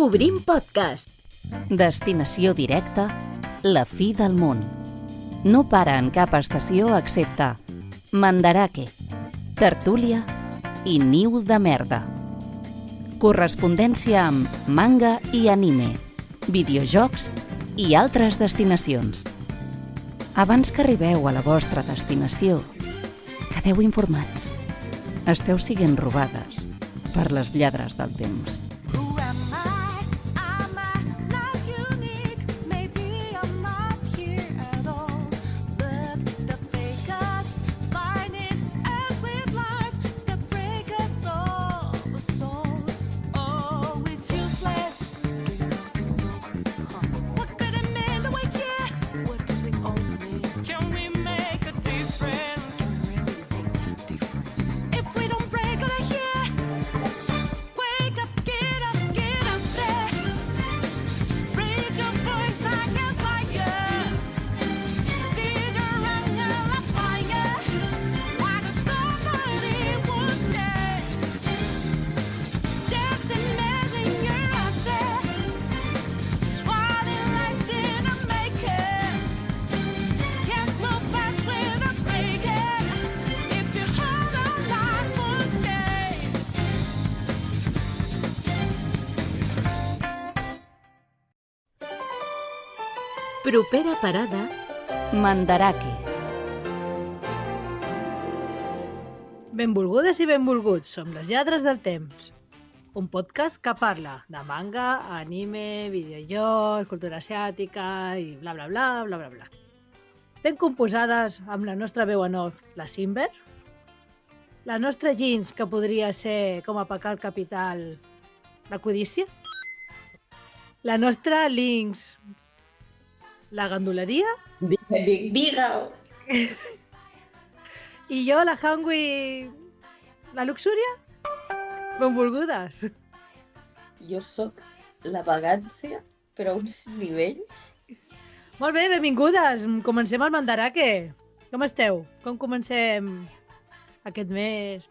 Obrim podcast. Destinació directa, la fi del món. No para en cap estació excepte Mandarake, Tertúlia i Niu de Merda. Correspondència amb manga i anime, videojocs i altres destinacions. Abans que arribeu a la vostra destinació, quedeu informats. Esteu siguent robades per les lladres del temps. Propera parada, Mandarake. Benvolgudes i benvolguts, som les lladres del temps. Un podcast que parla de manga, anime, videojocs, cultura asiàtica i bla bla bla bla bla bla. Estem composades amb la nostra veu en off, la Simber, la nostra Jeans, que podria ser com a pecat capital la codícia, la nostra Lynx, la ganduleria, Digue-ho. i jo, la Hangui, la luxúria. Benvolgudes. Jo sóc la vagància, però a uns nivells. Molt bé, benvingudes. Comencem el Mandarake. Com esteu? Com comencem aquest mes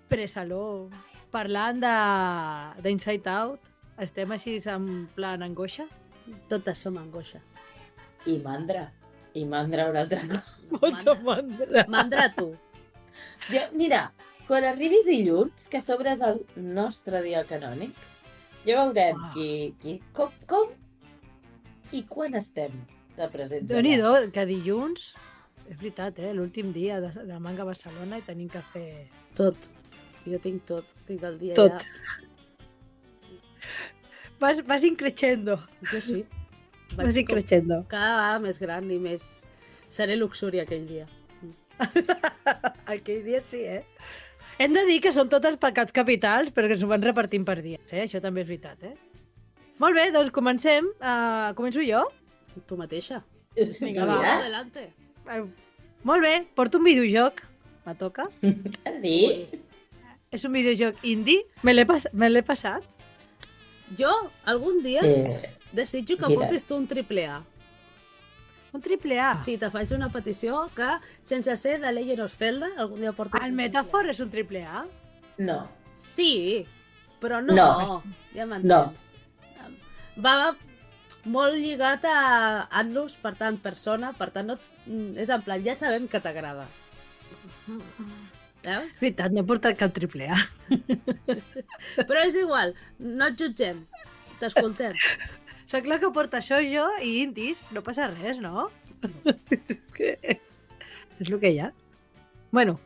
presaló parlant d'Inside Out? Estem així en plan angoixa? Totes som angoixa. I mandra un altre cop. Molta mandra. Mandra tu. Jo, mira, quan arribi dilluns, que a sobre és el nostre dia canònic, ja veurem com i quan estem de presents. Déu-n'hi-do, que dilluns, és veritat, l'últim dia de Manga a Barcelona i tenim que fer... Tot. Jo tinc tot. Tinc el dia Tot. ja. Vas increixendo. Jo sí. Vas increixendo. Cada vegada més gran i més... Seré luxúria aquell dia. Aquell dia sí, Hem de dir que són totes pecats capitals, però que ens ho van repartint per dies, Això també és veritat, Molt bé, doncs comencem. Començo jo? Tu mateixa. Vinga, va. Adelante. Molt bé, porto un videojoc. Me toca. Sí? És un videojoc indie. Me l'he passat. Jo, algun dia, desitjo que mira. portis tu un AAA. Un triple A. Sí, te faig una petició que, sense ser de Legend of Zelda, algun dia portis El un Metafor és un triple A? No. AAA. Sí, però no. No. Ja m'entens. Va molt lligat a Atlus, per tant, persona, per tant, no, és en plan, ja sabem que t'agrada. Veus? És veritat, no he portat cap triple A. Però és igual, no et jutgem, t'escoltem. Sóc la que porta això jo i indis. No passa res, no? És que... És el que hi ha. Bueno,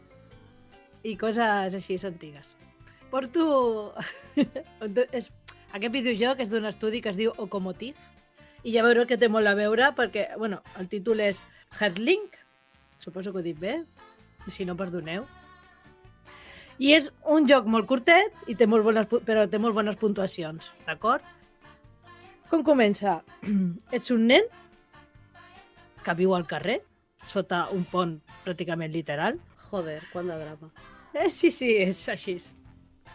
i coses així antigues. Porto... Aquest videojoc és d'un estudi que es diu Okomotiv i ja veureu que té molt a veure perquè, bueno, el títol és Heartlink, suposo que ho dic bé, si no, perdoneu. I és un joc molt curtet, però té molt bones puntuacions, d'acord? Com comença? Ets un nen que viu al carrer, sota un pont pràcticament literal. Joder, quant de drama. Sí, és així.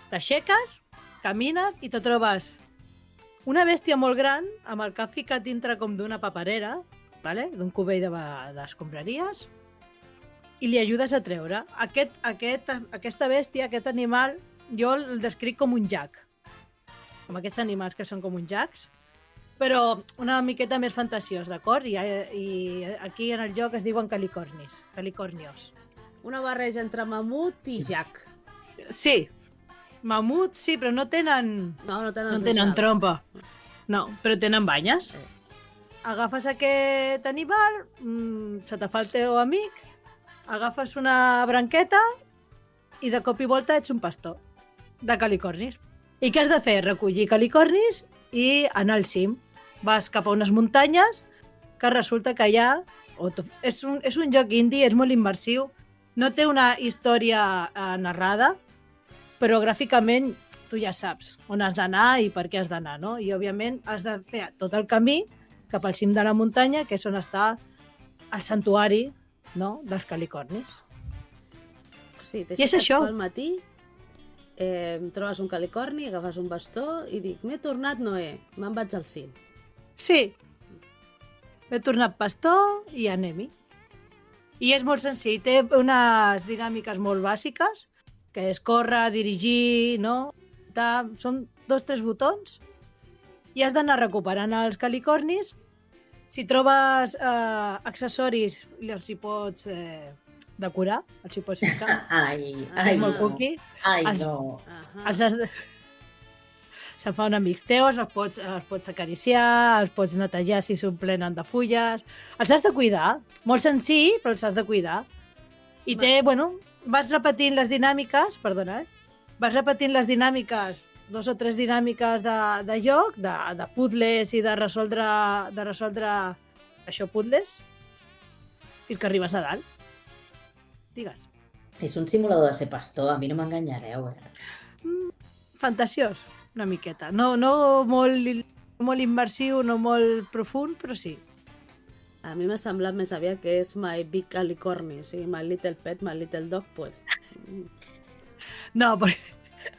T'aixeques, camines i te trobes una bèstia molt gran amb el cap ficat dintre com d'una paperera, vale? D'un cubell d'escombraries, i li ajudes a treure. Aquesta bèstia, aquest animal, jo el descric com un jack. amb aquests animals que són com uns jacs, però una miqueta més fantasiós, d'acord? I aquí en el joc es diuen calicornios. Una barreja entre mamut i jack. Sí, mamut, sí, però no tenen No tenen, no els tenen nasals. trompa. No, però tenen banyes. Sí. Agafes aquest animal, se te fa el teu amic, agafes una branqueta i de cop i volta ets un pastor de calicornis. I què has de fer? Recollir calicornis i anar al cim. Vas cap a unes muntanyes que resulta que allà... És un joc indie, és molt immersiu, no té una història narrada, però gràficament tu ja saps on has d'anar i per què has d'anar, no? I, òbviament, has de fer tot el camí cap al cim de la muntanya, que és on està el santuari, no?, dels calicornis. Sí, I és això. Al matí trobes un calicorni, agafes un bastó i dic, m'he tornat Noé, me'n vaig al cim. Sí, he tornat pastor i anem-hi. I és molt senzill, té unes dinàmiques molt bàsiques, que és córrer, dirigir, no? Són 2 o 3 botons i has d'anar recuperant els calicornis. Si trobes accessoris, els hi pots decorar, els hi pots ficar. Ai, molt no. cuqui. Ai, Els- no. Els has de... Se'n fan amics teus, els pots acariciar, els pots netejar si s'omplenen de fulles. Els has de cuidar. Molt senzill, però els has de cuidar. I té, bueno, vas repetint les dinàmiques, perdona, vas repetint les dinàmiques, 2 o 3 dinàmiques de joc, de puzzles i de resoldre això, puzzles, fins que arribes a dalt. Digues. És un simulador de ser pastor, a mi no m'enganyareu, Fantasiós, una miqueta. No molt immersiu, no molt profund, però sí. A mi m'ha semblat més aviat que és My Big Calicorni, o sigui, My Little Pet, My Little Dog, pues... No, però...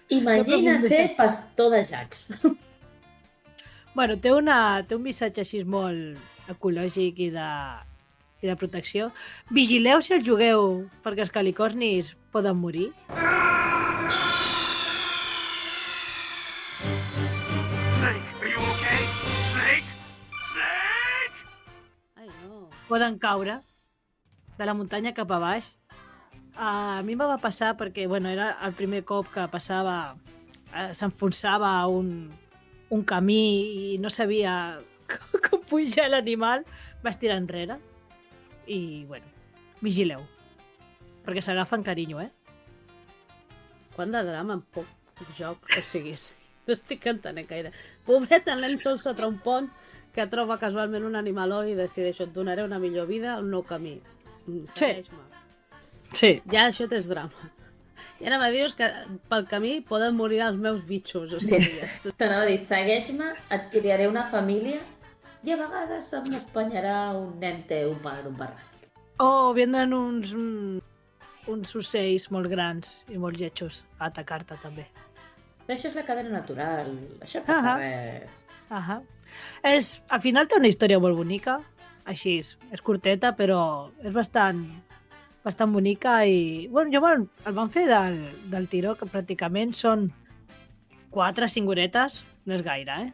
Imagina No ser profundeixes. pastor de jacs. Bueno, té un missatge així molt ecològic i de protecció. Vigileu si el jugueu, perquè els calicornis poden morir. Snake, are you okay? Snake? Snake? Ai, no. Poden caure de la muntanya cap a baix. A mi em va passar perquè, bueno, era el primer cop que passava, s'enfonsava un camí i no sabia com pujar l'animal, vaig tirar enrere. I, bueno, vigileu. Perquè s'agafen carinyo, Quant de drama en poc joc, o sigui, no estic entenent gaire. Pobret, el nen sol sota un pont que troba casualment un animaló i decideix, et donaré una millor vida, un nou camí. Segueix-me. Sí. Ja això és drama. I ara me dius que pel camí poden morir els meus bitxos, o sigui... T'anava a dir, segueix-me, et criaré una família i a vegades se'm espanyarà un nen teu per un barranc. O vindran uns ocells molt grans i molt lletjos a atacar-te també. Però això és la cadena natural, això no passa res. Ahà. Al final té una història molt bonica, així, és curteta, però és bastant bonica i... Bueno, jo el van fer del tiró, que pràcticament són 4-5 horetes, no és gaire,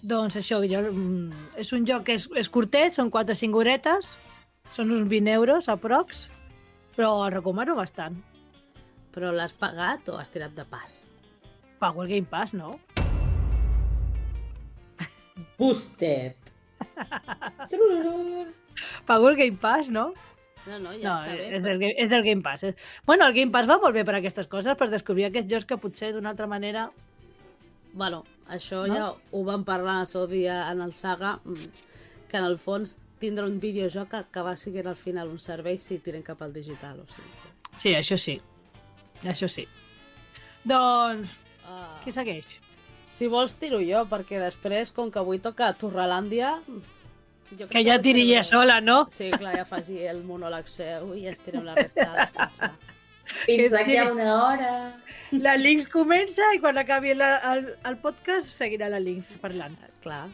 Doncs això, és un joc que és curtet, són 4-5 horetes, són uns 20 euros aprox, però el recomano bastant. Però l'has pagat o has tirat de pas? Pago el Game Pass, no? Boosted. Trururur. Pago el Game Pass, no? No, ja No, està bé. és del Game Pass. Bueno, el Game Pass va molt bé per aquestes coses, per descobrir aquests jocs que potser d'una altra manera... Bueno, això No? ja ho vam parlar en el seu dia en el Saga, que en el fons tindrà un videojoc que acabar sent al final un servei si tiren cap al digital. O sigui. Sí, això sí. Això sí. Doncs, qui segueix? Si vols tiro jo, perquè després, com que avui toca Torrelàndia... jo crec Que ja tiri ja sola, no? Sí, clar, ja faci el monòleg seu i ens tirem la resta a descansar. Fins d'aquí a una hora. La Links comença i quan acabi el podcast seguirà la Links parlant. Clar,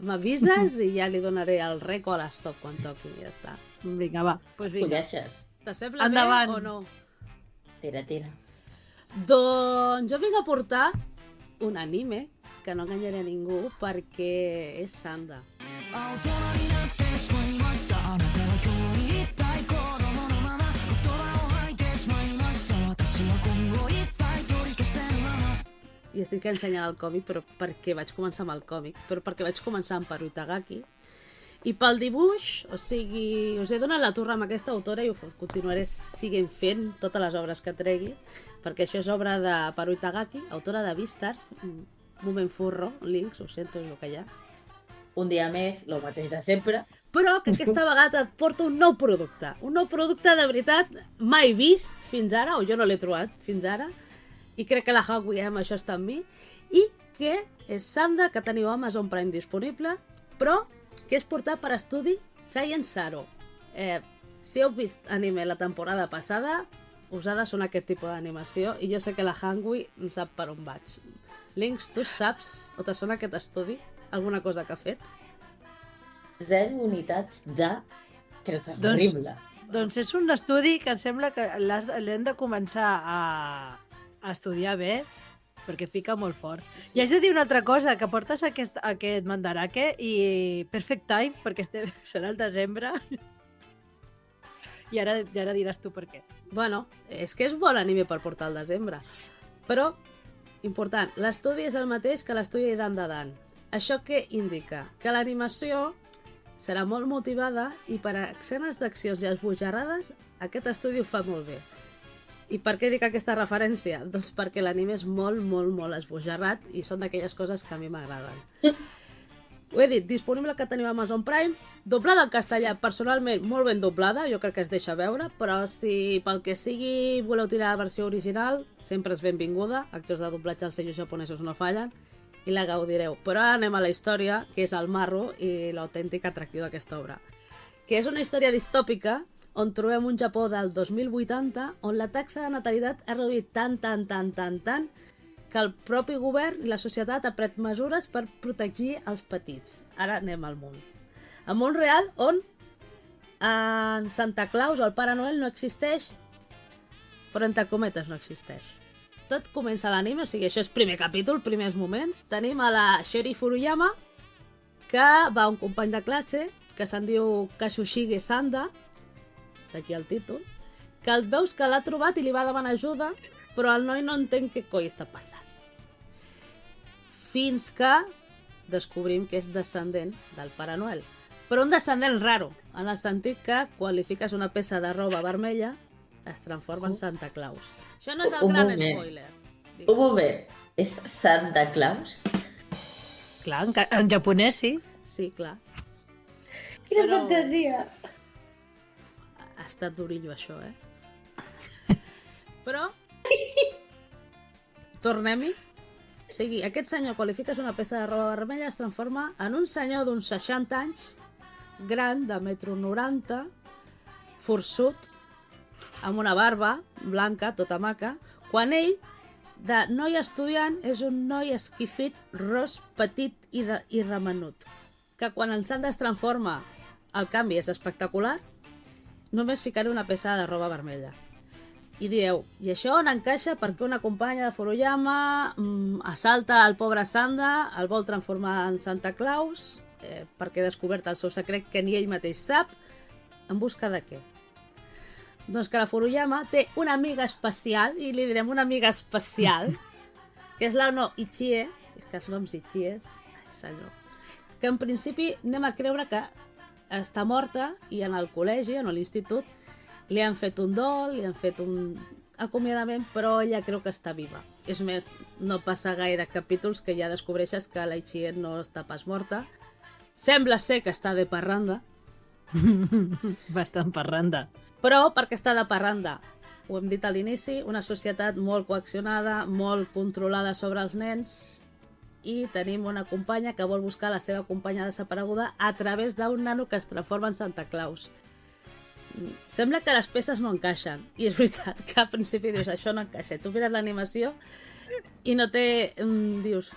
m'avises i ja li donaré el rec o l'estop quan toqui, ja està. Vinga, va. Pues vinga. Colleixes. T'assembla Endavant. bé o no? Tira, tira. Doncs jo vinc a portar un anime que no enganyaré a ningú perquè és Sanda. I estic ensenyant el còmic, però perquè vaig començar amb el còmic, però perquè vaig començar amb Haruhi Tagaki. I pel dibuix, o sigui, us he donat la turra amb aquesta autora i ho continuaré siguent fent totes les obres que tregui, perquè això és obra de Haruhi Tagaki, autora de Beastars, un moment furro, links, ho sento, és el que hi ha. Un dia més, el mateix de sempre. Però que aquesta vegada et porta un nou producte de veritat mai vist fins ara, o jo no l'he trobat fins ara, i crec que la Hawkeye amb això està amb mi, i que és Sanda, que teniu a Amazon Prime disponible, però que és portat per estudi Science Saro. Si heu vist anime la temporada passada, us ha de sonar aquest tipus d'animació, i jo sé que la Hawkeye sap per on vaig. Links, tu saps, o te sona aquest estudi? Alguna cosa que ha fet? 0 unitats de... Però és horrible. Doncs és un estudi que em sembla que l'hem de començar a estudiar bé, perquè pica molt fort. I haig de dir una altra cosa, que portes aquest mandarake i perfect time, perquè serà el desembre. I ara diràs tu per què. Bueno, és que és bon anime per portar al desembre. Però, important, l'estudi és el mateix que l'estudi Dan Dan. Això què indica? Que l'animació serà molt motivada i per a escenes d'accions i esbojarrades aquest estudi ho fa molt bé. I per què dic aquesta referència? Doncs perquè l'anime és molt, molt, molt esbojarrat i són d'aquelles coses que a mi m'agraden. Ho he dit, disponible que teniu a Amazon Prime, doblada en castellà, personalment molt ben doblada, jo crec que es deixa veure, però si pel que sigui voleu tirar la versió original, sempre és benvinguda, actors de doblatge als sellos japonesos no fallen, i la gaudireu. Però ara anem a la història, que és el marro i l'autèntic atractiu d'aquesta obra. Que és una història distòpica on trobem un Japó del 2080 on la taxa de natalitat ha reduït tant, que el propi govern i la societat ha pres mesures per protegir els petits. Ara anem al món. El món real on en Santa Claus o el Pare Noel no existeix, però entre cometes no existeix. Tot comença a l'anime, o sigui, això és primer capítol, primers moments. Tenim a la Sheri Furuyama, que va un company de classe, que se'n diu Kazushige Sanda, d'aquí el títol, que el veus que l'ha trobat i li va demanar ajuda, però el noi no entén què coi està passant. Fins que descobrim que és descendent del Pare Noel. Però un descendent raro, en el sentit que quan li fiques una peça de roba vermella es transforma en Santa Claus. Això no és el gran spoiler. Un moment, és Santa Claus? Clar, en japonès sí. Sí, clar. Quina fantasia! Ha estat durillo això, Però tornem-hi. O sigui, aquest senyor, quan li fiques una peça de roba vermella, es transforma en un senyor d'uns 60 anys, gran, de 1,90 m, forçut, amb una barba blanca, tota maca, quan ell, de noi estudiant, és un noi esquifit, ros, petit i remenut. Que quan el Sanda es transforma, el canvi és espectacular, només ficaré una peça de roba vermella. I dieu, i això on encaixa perquè una companya de Furuyama assalta el pobre Sanda, el vol transformar en Santa Claus, perquè ha descobert el seu secret que ni ell mateix sap, en busca de què? Doncs que la Furuyama té una amiga especial, i li direm una amiga especial, que és la no Ichie, és que els noms Ichies, senyor, que en principi anem a creure que està morta i en el col·legi, en l'institut, li han fet un dol, li han fet un acomiadament, però ella creu que està viva. És més, no passa gaire capítols que ja descobreixes que la Ichie no està pas morta. Sembla ser que està de parranda. Bastant parranda. Però perquè està de parranda, ho hem dit a l'inici, una societat molt coaccionada, molt controlada sobre els nens, i tenim una companya que vol buscar la seva companya desapareguda a través d'un nano que es transforma en Santa Claus. Sembla que les peces no encaixen, i és veritat que al principi dius, això no encaixa. Tu mires l'animació i no té... dius,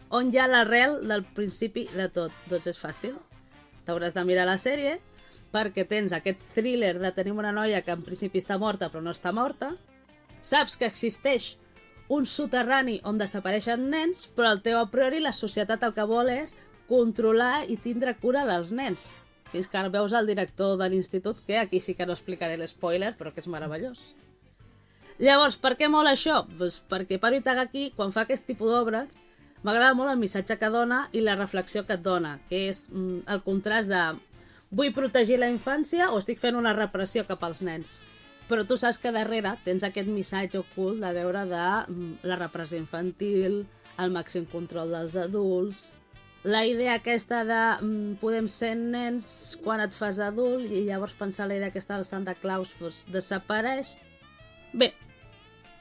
on hi ha l'arrel del principi de tot? Doncs és fàcil. T'hauràs de mirar la sèrie, perquè tens aquest thriller de tenir una noia que en principi està morta però no està morta, saps que existeix un soterrani on desapareixen nens, però el teu a priori la societat el que vol és controlar i tindre cura dels nens. Fins que ara veus el director de l'institut, que aquí sí que no explicaré l'espoiler, però que és meravellós. Llavors, per què mola això? Pues perquè Paru Itagaki, quan fa aquest tipus d'obres, m'agrada molt el missatge que dona i la reflexió que et dona, que és el contrast de vull protegir la infància o estic fent una repressió cap als nens. Però tu saps que darrere tens aquest missatge ocult de veure de la repressió infantil, el màxim control dels adults, la idea aquesta de podem ser nens quan et fas adult i llavors pensar la idea aquesta del Santa Claus doncs, desapareix. Bé,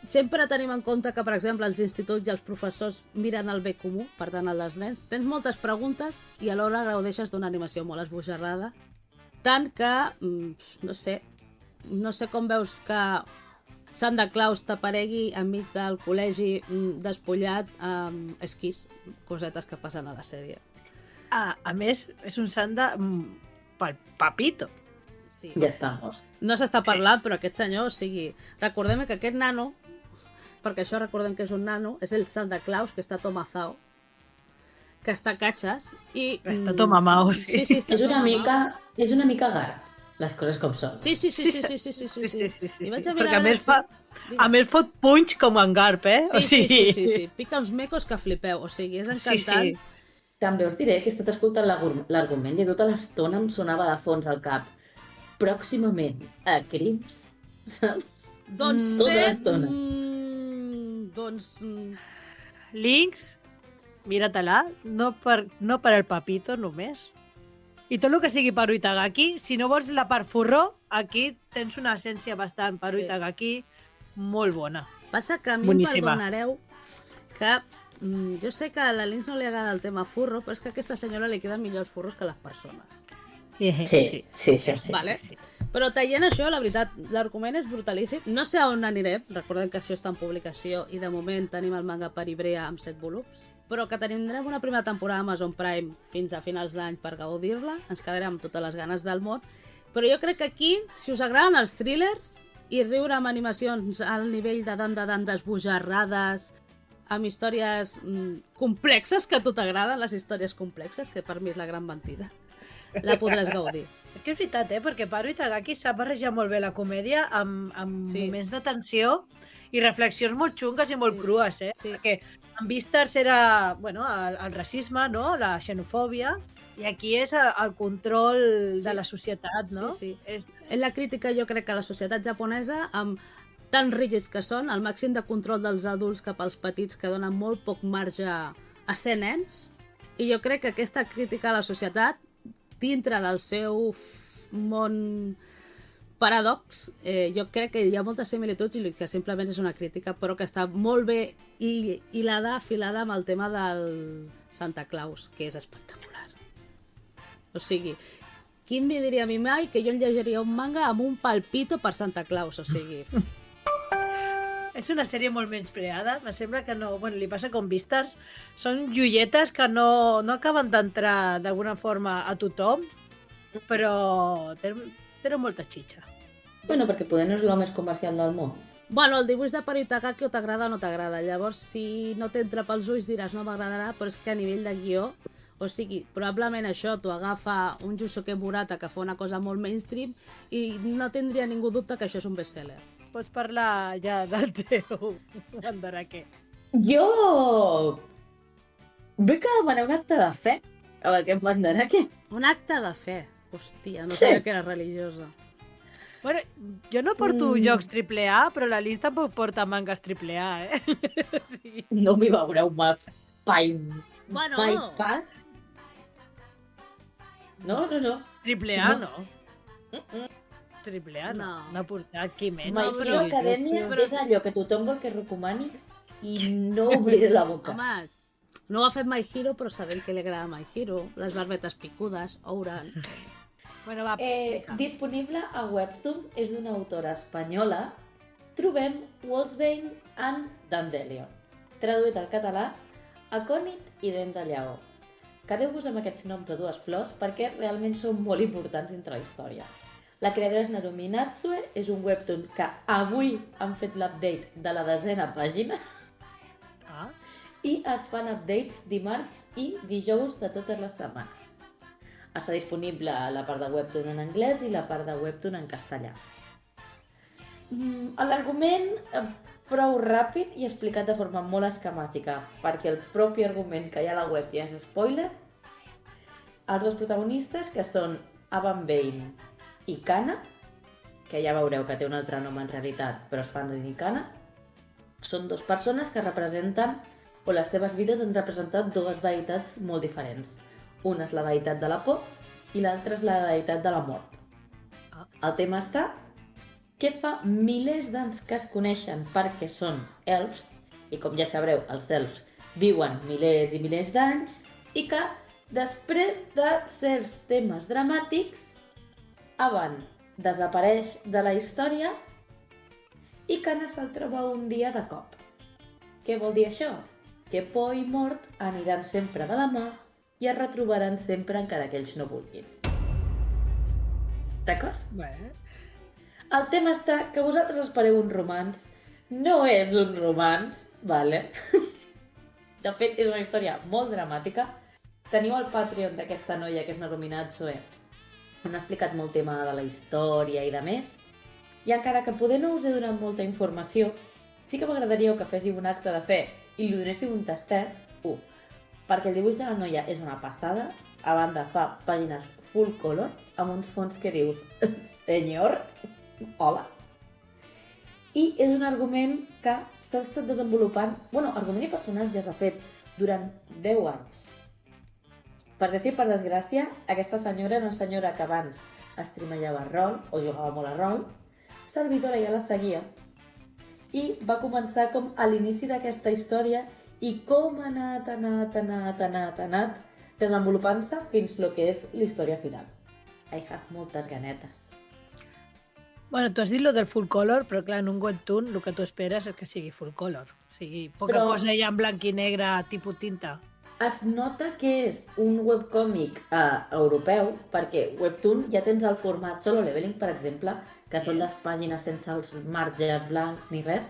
sempre tenim en compte que, per exemple, els instituts i els professors miren el bé comú, per tant, el dels nens. Tens moltes preguntes i alhora gaudeixes d'una animació molt esbojarrada. Tant que, no sé com veus que Santa Claus t'aparegui enmig del col·legi despullat amb esquís, cosetes que passen a la sèrie. A més, és un Santa pel papito. Sí. Ja estamos. No s'està parlant, però aquest senyor, o sigui, recordem que aquest nano, perquè això recordem que és un nano, és el Santa Claus que està tomazao, que està a catxes i... Està tomamao, sí. Sí, està És una tomamao. mica gar, les coses com són. Sí. I vaig a Perquè mirar... a més fot punys com en Garp, eh? Sí. Pica uns mecos que flipeu, o sigui, és encantant. Sí. També us diré que he estat escoltant l'argument i tota l'estona em sonava de fons al cap. Pròximament a Crims, saps? Doncs Tota bé, l'estona. Links, mira-te-la, no per el papito només. I tot el que sigui Paru Itagaki, si no vols la part forró, aquí tens una essència bastant Paru Sí. Itagaki molt bona. Passa que a mi Boníssima. em perdonareu que jo sé que a la Links no li agrada el tema furro, però és que a aquesta senyora li queden millor els furros que les persones. Sí, això sí. Vale? Però tallant això, la veritat, l'argument és brutalíssim. No sé on anirem, recordem que això està en publicació i de moment tenim el manga per Ibrea amb 7 volums, però que tindrem una primera temporada a Amazon Prime fins a finals d'any per gaudir-la, ens quedarem amb totes les ganes del món, però jo crec que aquí, si us agraden els thrillers i riure amb animacions al nivell de dan desbojarrades, amb històries complexes, que a tu t'agraden les històries complexes, que per mi és la gran mentida, la podràs gaudir. És que és veritat, perquè Paru Itagaki sap barrejar molt bé la comèdia amb Sí. moments de tensió i reflexions molt xungues i molt Sí. crues, Sí. Perquè en Beastars era el racisme, no? La xenofòbia, i aquí és el control de la societat, no? Sí. És... És la crítica, jo crec, que la societat japonesa, amb tan rígids que són, el màxim de control dels adults cap als petits, que donen molt poc marge a ser nens, i jo crec que aquesta crítica a la societat, dintre del seu món paradox, jo crec que hi ha moltes similituds i que simplement és una crítica, però que està molt bé afilada amb el tema del Santa Claus, que és espectacular. O sigui, qui em diria a mi mai que jo llegiria un manga amb un palpito per Santa Claus? O sigui... És una sèrie molt menyspreada, me sembla que no... Bueno, li passa com Beastars, són joietes que no acaben d'entrar d'alguna forma a tothom, però tenen molta xitxa. Bueno, perquè poder no és el més comercial del món. Bueno, el dibuix de Paru Itagaki o t'agrada o no t'agrada. Llavors, si no t'entra pels ulls diràs no m'agradarà, però és que a nivell de guió, o sigui, probablement això t'ho agafa un Yusuke Murata que fa una cosa molt mainstream i no tindria ningú dubte que això és un bestseller. Pots parlar ja del teu mandarake. Jo... Vull que demanar un acte de fe amb aquest mandarake. Un acte de fe. Hòstia, no Sí. sabia que era religiosa. Bueno, jo no porto jocs AAA, però la Liz tampoc porta mangas AAA, Sí. No m'hi veureu mai Bueno, pas. No. AAA no. AAA no. No. No ha portat Kimetsu. My No, Hero però- Academia però- és allò que tothom vol que recomani i no obrir la boca. home, no ho ha fet My Hero, però sabem que li agrada My Hero. Les barbetes picudes, Ouran... Bueno, va, Disponible a Webtoon, és d'una autora espanyola. Trobem Wolfsbane and Dandelion. Traduït al català, Acònit i Dent de Lleó. Quedeu-vos amb aquests noms de dues flors perquè realment són molt importants dintre la història. La creadora és Narumi Natsue, és un webtoon que avui han fet l'update de la 10ª pàgina i es fan updates dimarts i dijous de totes les setmanes. Està disponible la part de Webtoon en anglès i la part de Webtoon en castellà. L'argument prou ràpid i explicat de forma molt esquemàtica, perquè el propi argument que hi ha a la web ja és spoiler. Els dos protagonistes, que són Avan Bane i Kana, que ja veureu que té un altre nom en realitat, però es fan dir Kana, són dues persones que representen, o les seves vides han representat dues deïtats molt diferents. Una és la deïtat de la por i l'altra és la deïtat de la mort. El tema està que fa milers d'anys que es coneixen perquè són elfs, i com ja sabreu, els elfs viuen milers i milers d'anys, i que després de certs temes dramàtics, Avan desapareix de la història i Kana se'l troba un dia de cop. Què vol dir això? Que por i mort aniran sempre de la mà i es retrobaran sempre encara que ells no vulguin. D'acord? Bé. El tema està que vosaltres espereu un romanç. No és un romanç, vale? De fet, és una història molt dramàtica. Teniu el Patreon d'aquesta noia, que és Narumi Natsue, on ha explicat molt tema de la història i de més. I encara que poder no us he donat molta informació, sí que m'agradaria que féssiu un acte de fe i li donéssiu un tastet, perquè el dibuix de la noia és una passada, a banda fa pàgines full color, amb uns fons que dius, senyor, hola. I és un argument que s'ha estat desenvolupant, argument i personatges, de fet, durant 10 anys. Perquè sí, per desgràcia, aquesta senyora era una senyora que abans streamejava rol, o jugava molt a rol, servidora ja la seguia, i va començar com a l'inici d'aquesta història i com ha anat desenvolupant-se fins lo que és la història final. I have moltes ganetes. Bueno, tu has dit lo del full color, però clar, en un webtoon el que tu esperes és que sigui full color. O sigui, poca cosa hi ha en blanc i negre tipus tinta. Es nota que és un webcòmic europeu, perquè webtoon ja tens el format Solo Leveling, per exemple, que són les pàgines sense els marges blancs ni res.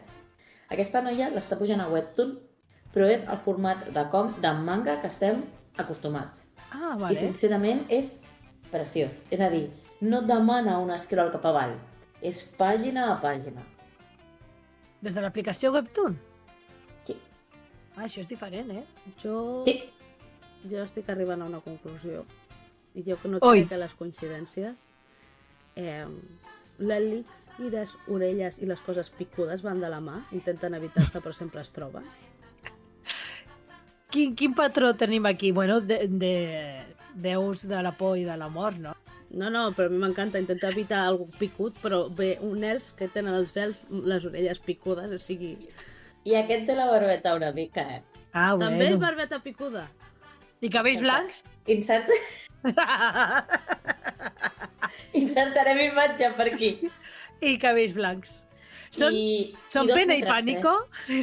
Aquesta noia l'està pujant a webtoon, però és el format de manga que estem acostumats. Ah, vale. I sincerament és preciós. És a dir, no et demana un scroll cap avall, és pàgina a pàgina. Des de l'aplicació Webtoon? Sí. Ah, això és diferent, eh? Jo estic arribant a una conclusió. I jo no Oi. crec que les coincidències... L'hèlix i les orelles i les coses picudes van de la mà, intenten evitar-se però sempre es troben. Quin patró tenim aquí? Bueno, de déus de la por i de la mort, no? No, però a mi m'encanta intentar evitar algú picut, però bé, un elf que tenen els elfs les orelles picudes, o sigui... I aquest té la barbeta una mica, Ah, bueno. També és barbeta picuda. I cabells blancs? Insertarem imatge per aquí. I cabells blancs. Són dos pena i metres pànico?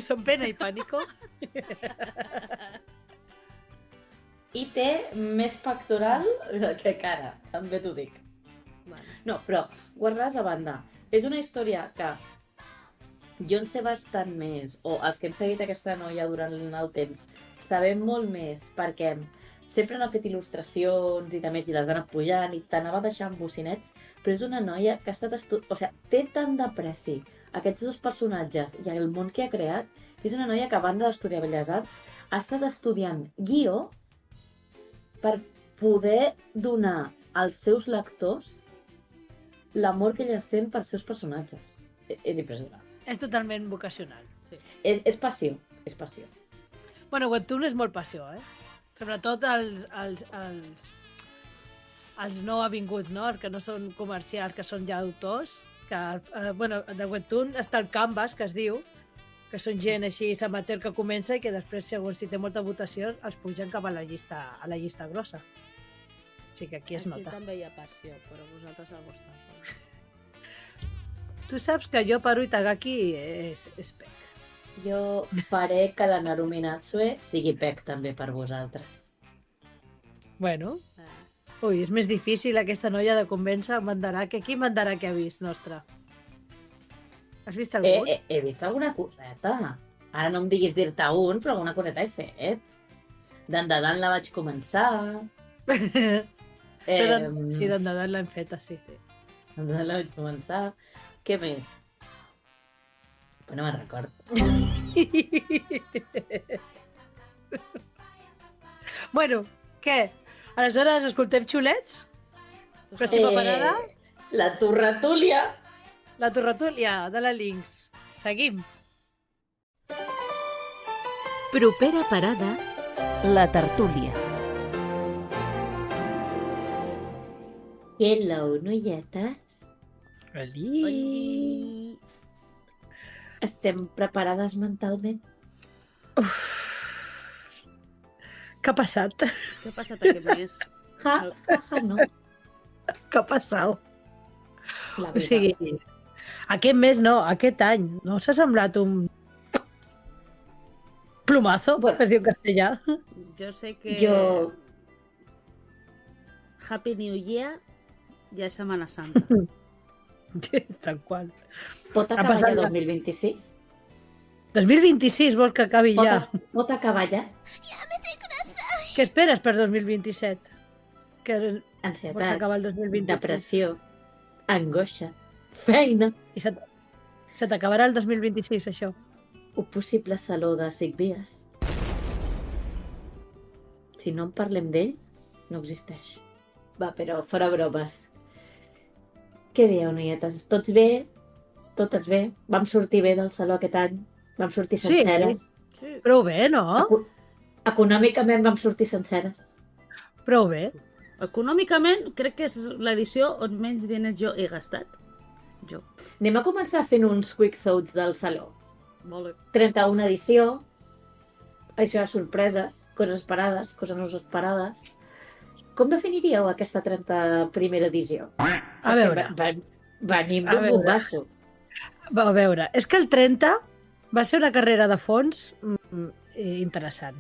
Són pena i pànico? I té més pectoral que cara, també t'ho dic. Vale. No, però, guardes a banda. És una història que jo en sé bastant més, o els que hem seguit aquesta noia durant el temps, sabem molt més, perquè sempre n'ha fet il·lustracions i també, i les ha anat pujant i t'anava deixant bocinets, però és una noia que ha estat té tant d'apreci aquests dos personatges i el món que ha creat, que és una noia que a banda d'estudiar Belles Arts ha estat estudiant guió per poder donar als seus lectors l'amor que ella sent pels seus personatges. És impressionant. És totalment vocacional. Sí. És passió, és passió. Bueno, Webtoon és molt passió, eh? Sobretot els no avinguts, no? Els que no són comercials, que són ja autors. Que, bueno, de Webtoon està el Canvas, que es diu, que són gent així amateur que comença i que després, segons si té molta votació, els pugen cap a la llista grossa. O sigui que aquí es nota. Aquí també hi ha passió, però vosaltres al vostre poble. Tu saps que jo Paru Itagaki és pec. Jo faré que la Narumi Natsue sigui pec també per vosaltres. Bueno, ui, és més difícil aquesta noia de convèncer el Mandarake. Quin Mandarake ha vist, nostre? Has vist algun? He vist alguna coseta. Ara no em diguis dir-te un, però alguna coseta he fet. D'endedant la vaig començar. Sí, d'endedant l'hem feta, sí. D'endedant la vaig començar. Què més? Però no me'n recordo. Bueno, què? Aleshores escoltem xulets? Pròxima parada? La torratúlia. La torratúlia de la Links. Seguim. Propera parada, La tertúlia. Hello, noietes. Oli. Estem preparades mentalment? Què ha passat? Què ha passat aquest mes? No. Què ha passat? La O sigui, aquest mes no, aquest any. No s'ha semblat un plumazo, Bueno. es diu en castellà. Jo sé que... Jo... Happy New Year ja és Setmana Santa. Tal qual. Pot acabar passat ja la- 2026? 2026 vol que acabi ja. Pot acabar ja? Què esperes per 2027? Que vols Ansietat, acabar el 2023? depressió, angoixa, feina, I se t'acabarà el 2026, això. un possible saló de 5 dies. Si no en parlem d'ell, no existeix. Va, però fora bromes. Què dieu, noietes? Tots bé? Totes bé? Vam sortir bé del saló aquest any? Vam sortir Sí. senceres? Sí. Prou bé, no? Econòmicament vam sortir senceres? Prou bé. Econòmicament, crec que és l'edició on menys diners jo he gastat. Jo. Anem a començar fent uns quick thoughts del saló. Vale. 31 edició, això de sorpreses, coses esperades, coses no esperades. Com definiríeu aquesta 31a edició? A veure, Venim A d'un veure. bombasso. a veure, és que el 30 va ser una carrera de fons interessant.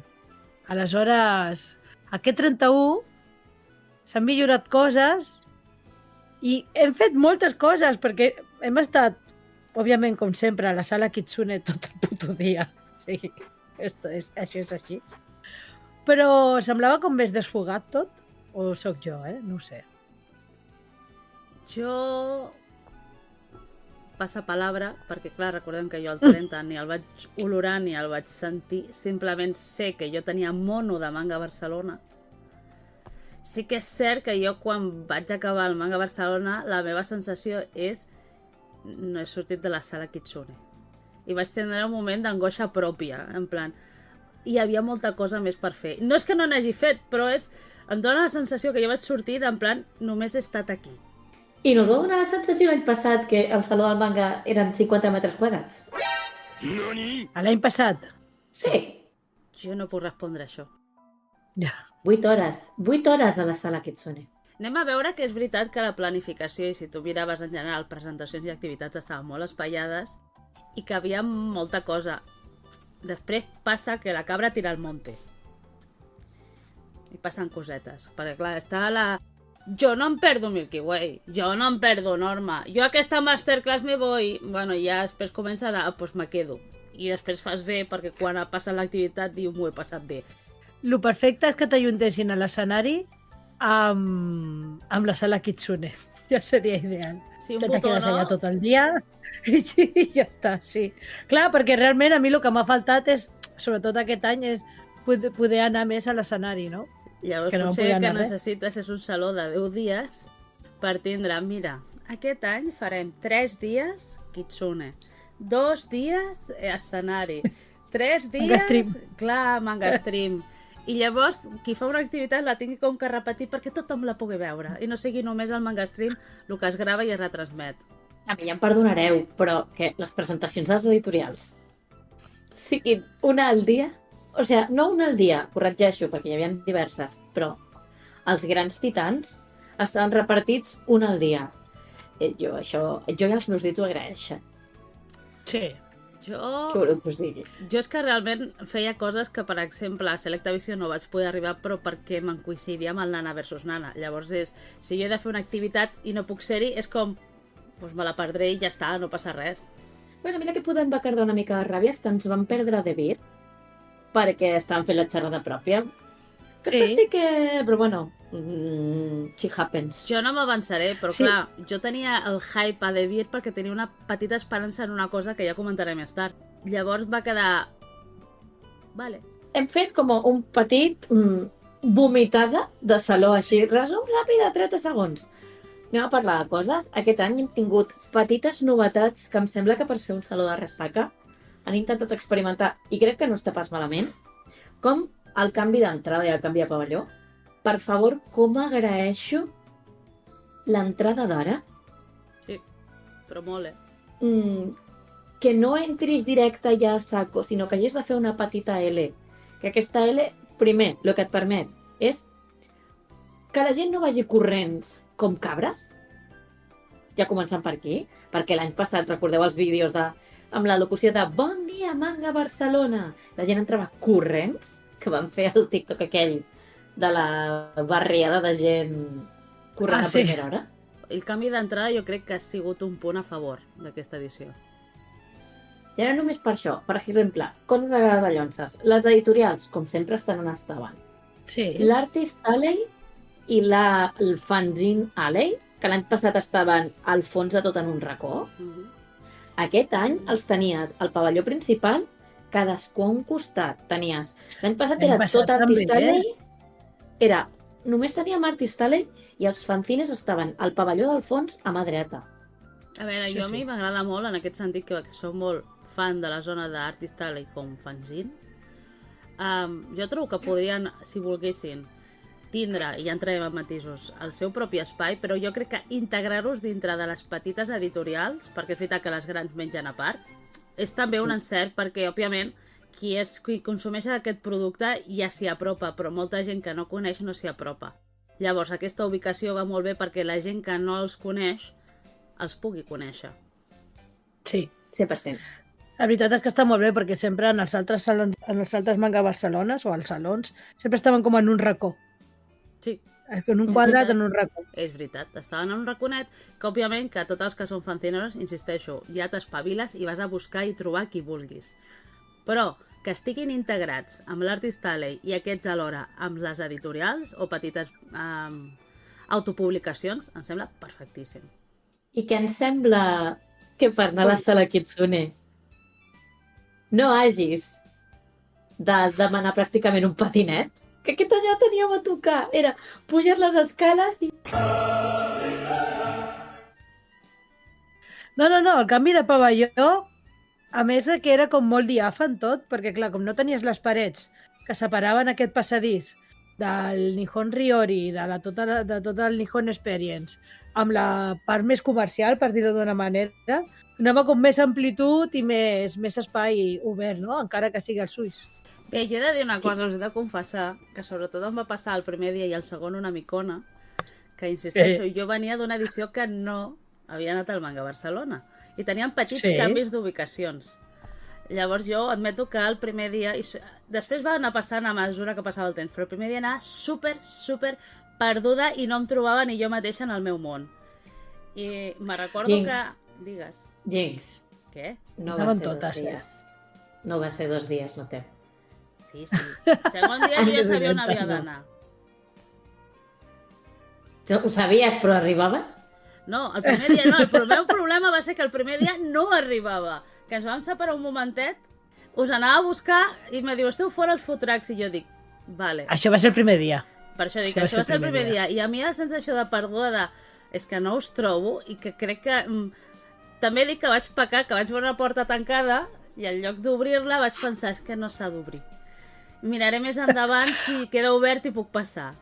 Aleshores, aquest 31 s'han millorat coses i hem fet moltes coses perquè hem estat, òbviament, com sempre, a la sala Kitsune tot el puto dia. Sí, això és així. Però semblava com més desfogat tot, o sóc jo, no ho sé. Jo... Passa palabra, perquè clar, recordem que jo al 30 ni el vaig olorar ni el vaig sentir, simplement sé que jo tenia mono de Manga Barcelona. Sí que és cert que jo quan vaig acabar el Manga Barcelona la meva sensació és no he sortit de la sala Kitsune. I vaig tenir un moment d'angoixa pròpia, en plan, hi havia molta cosa més per fer. No és que no n'hagi fet, però em dóna la sensació que jo vaig sortir en plan, només he estat aquí. I no us va donar la sensació l'any passat que el saló del manga eren 50 metres quadrats? Nani? A l'any passat? Sí. Jo no puc respondre a això. Ja. 8 hores. 8 hores a la sala Kitsune. Anem a veure que és veritat que la planificació, i si tu miraves en general, presentacions i activitats estaven molt espaiades i que havia molta cosa. Després passa que la cabra tira al monte. I passen cosetes. Perquè clar, està la... Jo no em perdo Milky Way, jo no em perdo Norma, jo a aquesta masterclass me voy... Bueno, ja després comença a... Pues me quedo. I després fas bé perquè quan ha passat l'activitat diu m'ho he passat bé. Lo perfecte és que t'ajuntessin a l'escenari amb la sala Kitsune. Ja seria ideal. Sí, un Que te botó, quedes no? allà tot el dia i sí, ja està, sí. Clar, perquè realment a mi el que m'ha faltat és, sobretot aquest any, és poder anar més a l'escenari, no? Llavors que no potser podia el que anar res. necessites és un saló de 10 dies per tindre, mira, aquest any farem 3 dies Kitsune, 2 dies escenari, 3 dies... Manga stream. Clar, manga stream. I llavors, qui fa una activitat la tingui com que repetir perquè tothom la pugui veure i no sigui només el manga stream el que es grava i es retransmet. A mi ja em perdonareu, però que les presentacions dels editorials siguin una al dia? O sigui, no una al dia, corregeixo, perquè hi havia diverses, però els grans titans estaven repartits una al dia. Jo i els meus dits ho agraeixen. Sí. Jo... Què voleu que us digui? Jo és que realment feia coses que, per exemple, a Selecta Visió no vaig poder arribar, però perquè me'n coincidia amb el Nana versus Nana. Llavors, si jo he de fer una activitat i no puc ser-hi, és com, doncs me la perdré i ja està, no passa res. Bueno, a mi la que podem va cardar una mica de ràbia és que ens vam perdre de Vir perquè estàvem fent la xerrada pròpia. Sí que... Però bueno, shit happens. Jo no m'avançaré, però Sí. clar, jo tenia el hype a De Beer perquè tenia una petita esperança en una cosa que ja comentaré més tard. Llavors va quedar... Vale. Hem fet com un petit vomitada de saló així. Resum ràpid de 30 segons. Anem a parlar de coses. Aquest any hem tingut petites novetats que em sembla que per ser un saló de ressaca han intentat experimentar, i crec que no està pas malament, com el canvi d'entrada i el canvi de pavelló. Per favor, com agraeixo l'entrada d'ara. Sí, però molt, Que no entris directe ja a saco, sinó que hagis de fer una petita L. Que aquesta L, primer, el que et permet és que la gent no vagi corrents com cabres. Ja començant per aquí, perquè l'any passat, recordeu els vídeos amb la locució de Bon dia, Manga Barcelona. La gent entrava corrents, que van fer el TikTok aquell de la barriada de gent corrent a primera hora. El canvi d'entrada jo crec que ha sigut un punt a favor d'aquesta edició. I ara només per això, per exemple, coses de llonces. Les editorials, com sempre, estan on estaven. Sí. L'Artist Alley i el Fanzine Alley, que l'any passat estaven al fons de tot en un racó. Aquest any els tenies al pavelló principal, cadascú a un costat. Tenies... L'any passat era tot Artist Alley, només teníem Artist Alley i els fanzines estaven al pavelló del fons a mà dreta. A veure, a mi m'agrada molt en aquest sentit que soc molt fan de la zona d'Artist Alley com fanzine. Jo trobo que podrien, si volguessin, tindre, i ja entrarem en matisos, el seu propi espai, però jo crec que integrar-los dintre de les petites editorials, perquè és veritat que les grans mengen a part, és també un encert perquè, òbviament, qui consumeix aquest producte ja s'hi apropa, però molta gent que no coneix no s'hi apropa. Llavors, aquesta ubicació va molt bé perquè la gent que no els coneix els pugui conèixer. Sí. 100%. La veritat és que està molt bé perquè sempre en els altres salons, en els altres Manga Barcelones o als salons, sempre estaven com en un racó. Sí. En un quadrat, en un racó. És veritat, estaven en un raconet que, òbviament, que tots els que són fanzineros, insisteixo, ja t'espaviles i vas a buscar i trobar qui vulguis. Però que estiguin integrats amb l'Artist Alley i aquests alhora amb les editorials o petites autopublicacions, em sembla perfectíssim. I que em sembla que per anar a la sala Kitsune no hagis de demanar pràcticament un patinet, que aquest any ja teníem a tocar. Era pujar les escales i... No, el canvi de pavelló, a més de que era com molt diàfan tot, perquè clar, com no tenies les parets que separaven aquest passadís del Nihon Ryori, de tot el Nihon Experience, amb la part més comercial, per dir-ho d'una manera, anava com més amplitud i més espai obert, no? Encara que sigui als ulls. Bé, jo he de dir una cosa, us he de confessar que sobretot em va passar el primer dia i el segon una micona, que insisteixo, jo venia d'una edició que no havia anat al Manga Barcelona i tenien petits canvis d'ubicacions. Llavors jo admeto que el primer dia, i després va anar passant a mesura que passava el temps, però el primer dia anava super perduda i no em trobava ni jo mateixa en el meu món. I me recordo que... Digues. Jinx. Què? No va ser 2 dies. No va ser 2 dies, no té. Sí. Segon dia jo ja sabia on havia d'anar. Ho sabies, però arribaves? No, el primer dia no. El meu problema va ser que el primer dia no arribava. Que ens vam separar un momentet, us anava a buscar i me diu, esteu fora els fotracs. I jo dic, vale. Això va ser el primer dia. Per això dic, això va ser el primer dia. I a mi la sensació de perduda de... És que no us trobo i que crec que... També dic que vaig pecar, que vaig veure una porta tancada i en lloc d'obrir-la vaig pensar, és que no s'ha d'obrir. Miraré més endavant si queda obert i puc passar.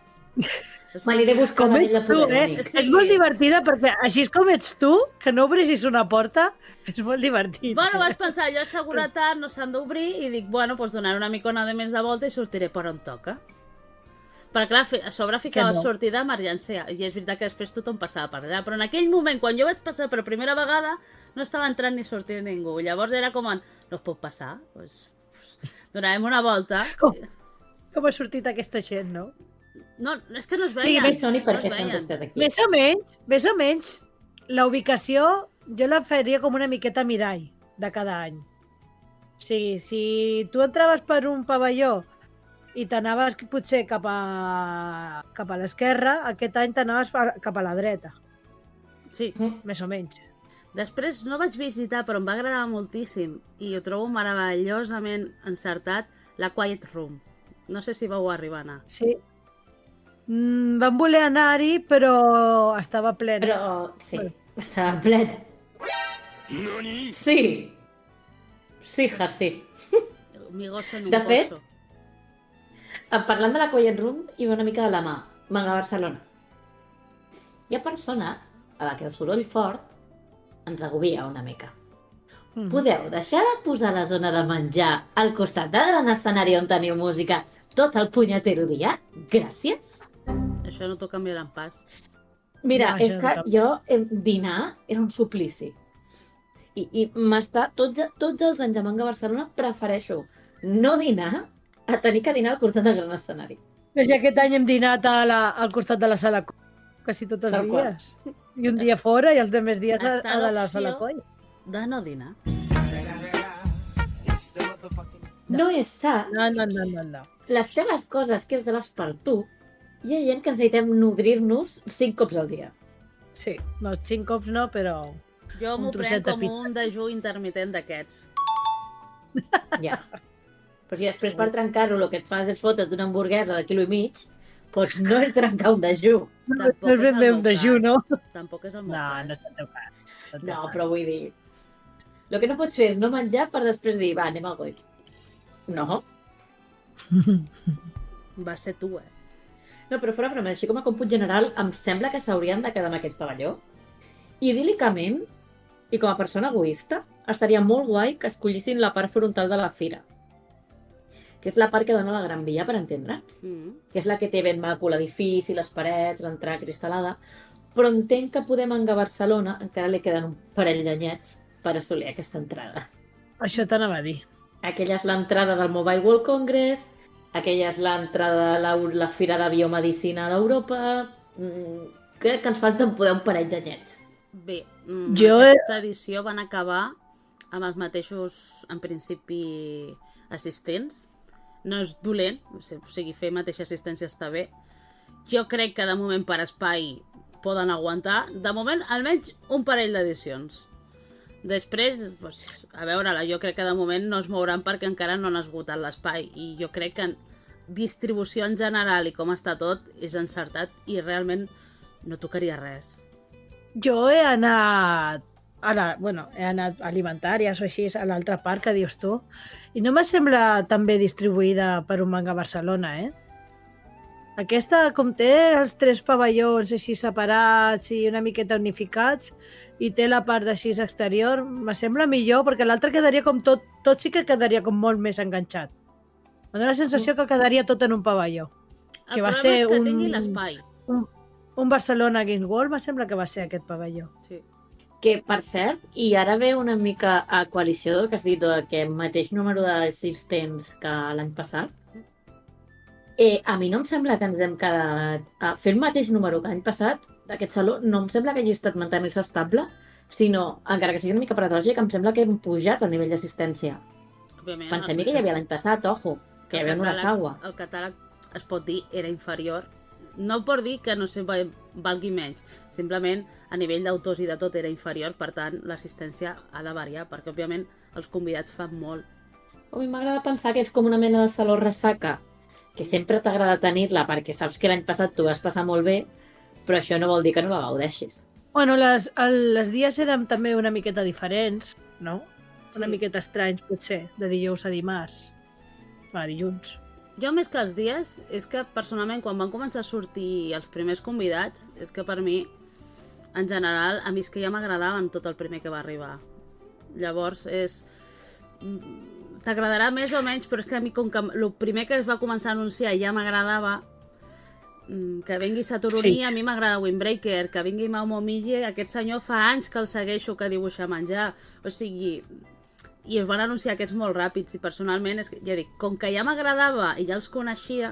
M'aniré a buscar com la ets tu, Sí. És molt divertida perquè així com ets tu, que no obrissis una porta, és molt divertit. Bueno, vaig pensar, allò és seguretat, no s'han d'obrir i dic, bueno, doncs donaré una micona de més de volta i sortiré per on toca. Però clar, a sobre ficava sortida d'emergència i és veritat que després tothom passava per allà, però en aquell moment, quan jo vaig passar per primera vegada, no estava entrant ni sortint ningú. Llavors era com, no es pot passar, doncs donarem una volta. Com ha sortit aquesta gent, no? No, és que no es veien. Sí, més són i per què són després d'aquí. Més o menys, la ubicació jo la faria com una miqueta mirall. de cada any. O sigui, si tu entraves per un pavelló i t'anaves potser cap a l'esquerra, aquest any t'anaves cap a la dreta, Sí. més o menys. Després no vaig visitar, però em va agradar moltíssim i ho trobo meravellosament encertat, la Quiet Room. No sé si vau arribar a anar. Sí. Vam voler anar-hi, però estava plena. Però sí, estava plena. Nani? Sí. Sí, ja, sí. Mi gosso en un De fet, pozo. Parlant de la Quiet Room, hi va una mica de la mà. Manga Barcelona. Hi ha persones a la que el soroll fort ens agobia una mica. Podeu deixar de posar la zona de menjar al costat del gran escenari on teniu música tot el punyetero dia? Gràcies. Això no t'ho canviaran pas. Mira, No, és això que no. jo dinar era un suplici. I m'està tots els anys a Manga Barcelona prefereixo no dinar a tenir que dinar al costat del gran escenari. Però ja aquest any hem dinat al costat de la sala quasi tots els Tal qual. dies. I un dia fora i els altres dies Està a de la l'opció sala coll. de no dinar. No és sa. No. Les teves coses quedes per tu. Hi ha gent que necessitem nodrir-nos 5 cops al dia. Sí, no, 5 cops no, però... Jo Un m'ho trosset prenc de com pizza. un dejú intermitent d'aquests. Ja. Però si després per trencar-ho el que et fas és fotre't una hamburguesa de quilo i mig, doncs no és trencar un dejú. Tampoc No és ben el bé meu un dejú, cas. no? Tampoc és el meu No, cas. no és el teu cas. No, però vull dir... El que no pots fer és no menjar per després dir, va, anem al goll. No. Va ser tu, No, però fora broma, així com a còmput general, em sembla que s'haurien de quedar en aquest pavelló. Idíl·licament, i com a persona egoista, estaria molt guai que escollissin la part frontal de la fira. Que és la part que dona a la Gran Via, per entendre'ns. Que és la que té ben maco l'edifici, les parets, l'entrada cristal·lada. Però entenc que podem a Barcelona, encara li queden un parell d'anyets per assolir aquesta entrada. Això t'anava a dir. Aquella és l'entrada del Mobile World Congress, aquella és l'entrada de la Fira de Biomedicina d'Europa... Crec que ens falten poder un parell d'anyets. Bé, Jo aquesta edició van acabar amb els mateixos, en principi, assistents. No és dolent, o sigui, fer mateixa assistència està bé. Jo crec que de moment per espai poden aguantar. De moment, almenys un parell d'edicions. Després, doncs, a veure-la, jo crec que de moment no es mouran perquè encara no han esgotat l'espai. I jo crec que en distribució en general i com està tot és encertat i realment no tocaria res. Jo he anat he anat a alimentàries o així a l'altra part que dius tu i no me sembla tan bé distribuïda per un Manga Barcelona, Aquesta, com té els 3 pavellons així separats i una miqueta unificats i té la part d'així exterior, me sembla millor perquè l'altre quedaria com tot sí que quedaria com molt més enganxat. Em dóna la sensació que quedaria tot en un pavelló. El Que va problema ser és que un- tingui l'espai. Un Barcelona Games World me sembla que va ser aquest pavelló. Sí. Que, per cert, i ara ve una mica a coalició del que has dit, del que mateix número d'assistents que l'any passat. A mi no em sembla que ens hem quedat a fer el mateix número que l'any passat d'aquest saló. No em sembla que hagi estat mantenir-se estable, sinó, encara que sigui una mica paratògic, em sembla que hem pujat el nivell d'assistència. Òbviament, Pensem que hi havia l'any passat, ojo, que hi havia una sagua. El catàleg, es pot dir, era inferior. No per dir que no sé, valgui menys. Simplement, a nivell d'autors i de tot era inferior, per tant, l'assistència ha de variar, perquè, òbviament, els convidats fan molt. A mi m'agrada pensar que és com una mena de saló ressaca, que sempre t'agrada tenir-la perquè saps que l'any passat tu vas passar molt bé, però això no vol dir que no la gaudeixis. Bueno, les dies eren també una miqueta diferents, no? Una miqueta estranys, potser, de dijous a dimarts. A dilluns. Jo, més que els dies, és que personalment, quan van començar a sortir els primers convidats, és que per mi, en general, a mi és que ja m'agradaven tot el primer que va arribar. Llavors, t'agradarà més o menys, però és que a mi, com que el primer que es va començar a anunciar ja m'agradava, que vingui Satoruní, Sí. a mi m'agrada Windbreaker, que vingui Mao Momiji, aquest senyor fa anys que el segueixo, que dibuixa menjar, o sigui... I es van anunciar aquests molt ràpids i personalment, és que, ja dic, com que ja m'agradava i ja els coneixia...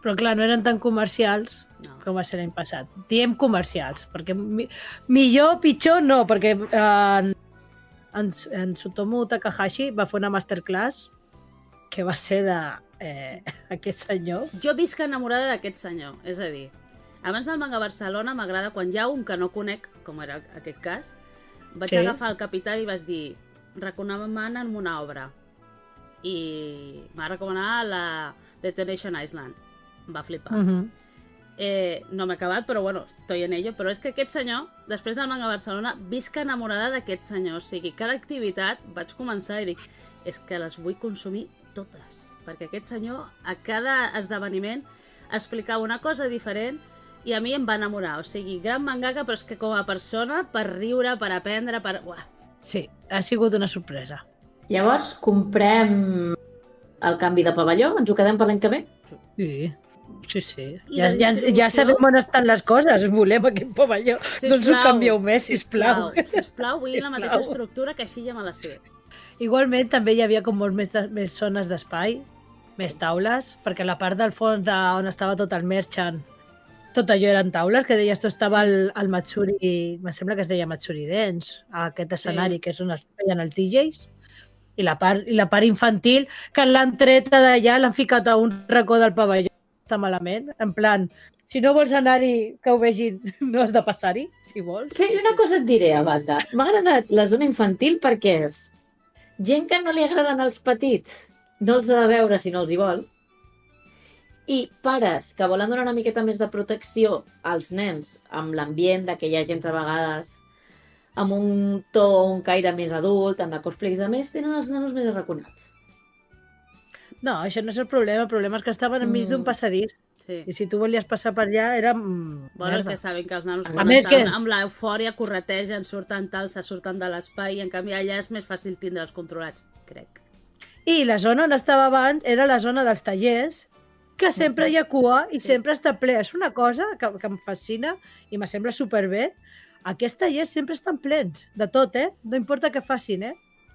Però clar, no eren tan comercials No. com va ser l'any passat. Diem comercials, perquè millor, pitjor, no, perquè en Tsutomu Takahashi va fer una masterclass que va ser de aquest senyor. Jo visc enamorada d'aquest senyor, és a dir, abans del Manga Barcelona m'agrada quan hi ha un que no conec, com era aquest cas, vaig agafar el Capital i vaig dir, recomanen una obra. I m'ha recomanat la Detonation Island. Em va flipar. No m'he acabat, però bueno, estoy en ello. Però és que aquest senyor, després del Manga Barcelona, visc enamorada d'aquest senyor. O sigui, cada activitat vaig començar i dic, és que les vull consumir totes. Perquè aquest senyor, a cada esdeveniment, explicava una cosa diferent i a mi em va enamorar. O sigui, gran mangaka, però és que com a persona, per riure, per aprendre, per... Uah. Sí, ha sigut una sorpresa. Llavors, comprem el canvi de pavelló? Ens ho quedem per l'any que ve? Sí. I la Ja distribució? sabem on estan les coses. Volem aquest pavelló. No ens ho canvieu més, sisplau. Sisplau, vull la mateixa estructura que així ja me la sé. Igualment, també hi havia com molt més zones d'espai, més taules, perquè la part del fons on estava tot el merchant, tot allò eren taules, que deies tu estava el Matsuri, em sembla que es deia Matsuri Dance, aquest escenari que és on es feien els DJs, i la part infantil, que l'han tret d'allà, l'han ficat a un racó del pavelló, està malament, en plan, si no vols anar-hi, que ho vegin, no has de passar-hi, si vols. Sí, una cosa et diré, a banda. M'ha agradat la zona infantil perquè és gent que no li agraden els petits, no els ha de veure si no els hi vol, i pares que volen donar una miqueta més de protecció als nens amb l'ambient de que hi ha gent a vegades amb un to, un caire més adult, amb de cosplays de més, tenen els nanos més arraconats. No, això no és el problema és que estaven enmig d'un passadís. Sí. I si tu volies passar per allà, era... Bueno, que saben que els nanos A quan més estan que- amb l'eufòria corretegen, surten tal, se surten de l'espai i en canvi allà és més fàcil tindre'ls controlats, crec. I la zona on estava abans era la zona dels tallers, que sempre hi ha cua i sempre està ple. És una cosa que em fascina i me sembla superbé. Aquests tallers sempre estan plens, de tot, No importa què facin,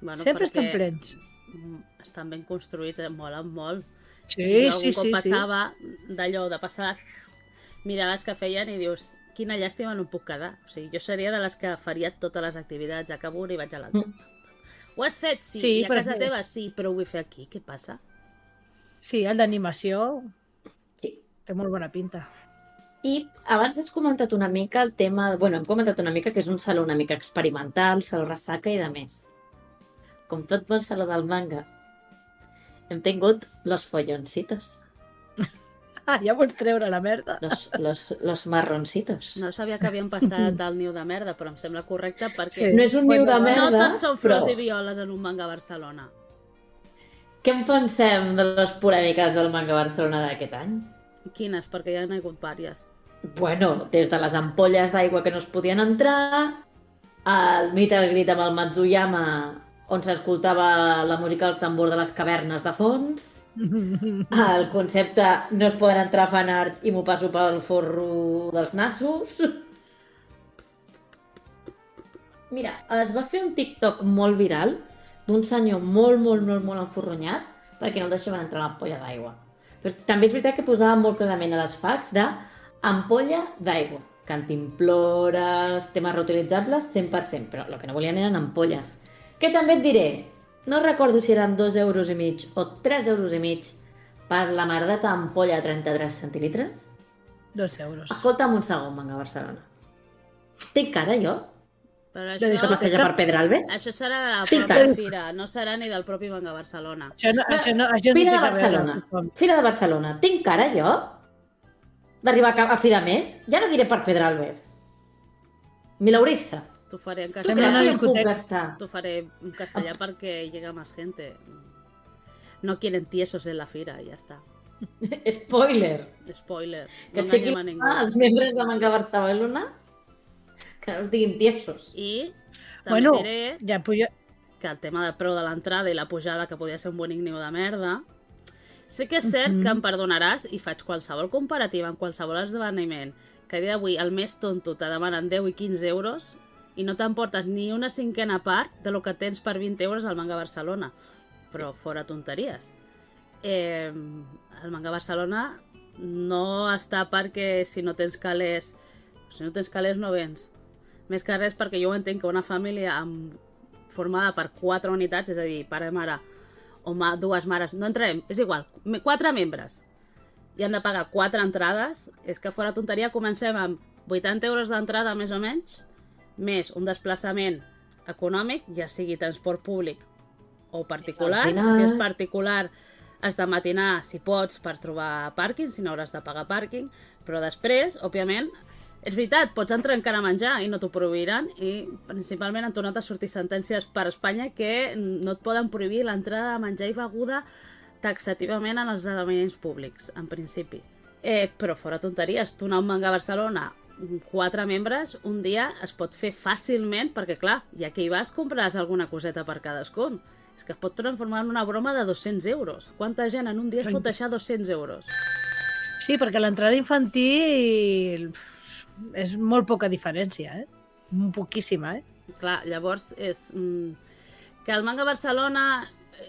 Bueno, sempre estan perquè plens. estan ben construïts, molen molt. Sí, Jo algun cop sí. passava d'allò, de passar, miraves que feien i dius, quina llàstima no em puc quedar. O sigui, jo seria de les que faria totes les activitats, acabo una i vaig a l'altra. Ho has fet? Sí. Sí, I a casa perquè- teva? Sí, però ho vull fer aquí. Què passa? Sí, el d'animació Sí. té molt bona pinta. I abans has comentat una mica el tema... Bueno, hem comentat una mica que és un saló una mica experimental, saló ressaca i de més. Com tot bon saló del manga, hem tingut los folloncitos, Ja vols treure la merda. los marroncitos. No sabia que havien passat al niu de merda, però em sembla correcte perquè Sí. No és un niu de Bueno, merda, no tots són flors però i violes en un manga a Barcelona. què en pensem de les polèmiques del manga Barcelona d'aquest any? Quines? Perquè hi ha hagut vàries. Bueno, des de les ampolles d'aigua que no es podien entrar, el meet and greet amb el Matsuyama, on s'escoltava la música del tambor de les cavernes de fons, el concepte no es poden entrar fanarts i m'ho passo pel forro dels nassos. Mira, es va fer un TikTok molt viral d'un senyor molt enforronyat perquè no el deixaven entrar a l'ampolla d'aigua. Però també és veritat que posava molt clarament a les facs de ampolla d'aigua, cantimplores, temes reutilitzables 100%, però el que no volien eren ampolles. Que també et diré, no recordo si eren 2,5 euros o 3,5 euros per la merdeta ampolla de 33 centilitres. 2 euros. Escolta'm un segon, Manga Barcelona. Tinc cara, jo? Però De Que això, passeja per Pedralbes? això serà de la Tinc pròpia cara. fira, no serà ni del propi Manga Barcelona. Això no Fira té de a veure Barcelona. amb- Fira de Barcelona. Tinc cara, jo? D'arribar a Fira Més? Ja no diré per Pedralbes. Milaurista. T'ho faré en Sembla castellà, una Crec que em puc discoteca. gastar. t'ho faré en castellà perquè llega más gente. No quieren tiesos en la fira, i ja està. Spoiler. Spoiler, Que no aixequin enganyem a ningú. els membres de Manga Barcelona que no es diguin tiesos. I també Bueno, diré ja puja... que el tema del preu de l'entrada i la pujada, que podia ser un bonic niu de merda, sé que és cert que em perdonaràs i faig qualsevol comparativa en qualsevol esdeveniment que a dia d'avui el més tonto te demanen 10 i 15 euros i no t'emportes ni una cinquena part de lo que tens per 20 euros al Manga Barcelona. Però fora tonteries. El Manga Barcelona no està perquè si no tens calés no vens. Més que res perquè jo entenc que una família amb formada per 4 unitats, és a dir, pare, mare o dues mares, no entrarem, és igual, 4 membres, i hem de pagar 4 entrades, és que fora tonteria, comencem amb 80 euros d'entrada més o menys, més un desplaçament econòmic, ja sigui transport públic o particular. Si és particular has de matinar, si pots, per trobar pàrquing, si no hauràs de pagar pàrquing, però després, òbviament, és veritat, pots entrar encara a menjar i no t'ho prohibiran, i principalment han tornat a sortir sentències per Espanya que no et poden prohibir l'entrada de menjar i beguda taxativament en els esdeveniments públics, en principi. Però fora tonteries, tu anar a un manga a Barcelona, 4 membres, un dia es pot fer fàcilment, perquè clar, ja que hi vas, compraràs alguna coseta per cadascun. És que es pot transformar en una broma de 200 euros. Quanta gent en un dia es pot deixar 200 euros? Sí, perquè l'entrada infantil és molt poca diferència, Poquíssima, Clar, llavors és que el manga a Barcelona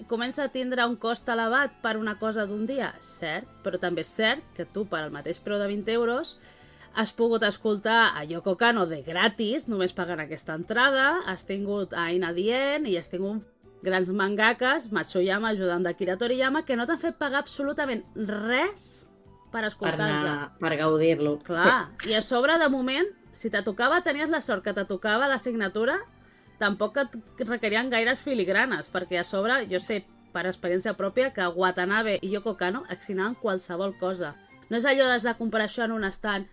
comença a tindre un cost elevat per una cosa d'un dia, cert, però també és cert que tu, per al mateix preu de 20 euros, has pogut escoltar a Yoko Kanno de gratis, només pagant aquesta entrada, has tingut a Aina dient i has tingut grans mangakes, Matsuyama ajudant d'Akira Toriyama, que no t'han fet pagar absolutament res per escoltar-los. Per gaudir-lo. Clar, i a sobre, de moment, si te tocava, tenies la sort que te tocava l'assignatura, tampoc et requerien gaires filigranes, perquè a sobre, jo sé per experiència pròpia, que Watanabe i Yoko Kanno assignaven qualsevol cosa. No és allò de comprar això en un estant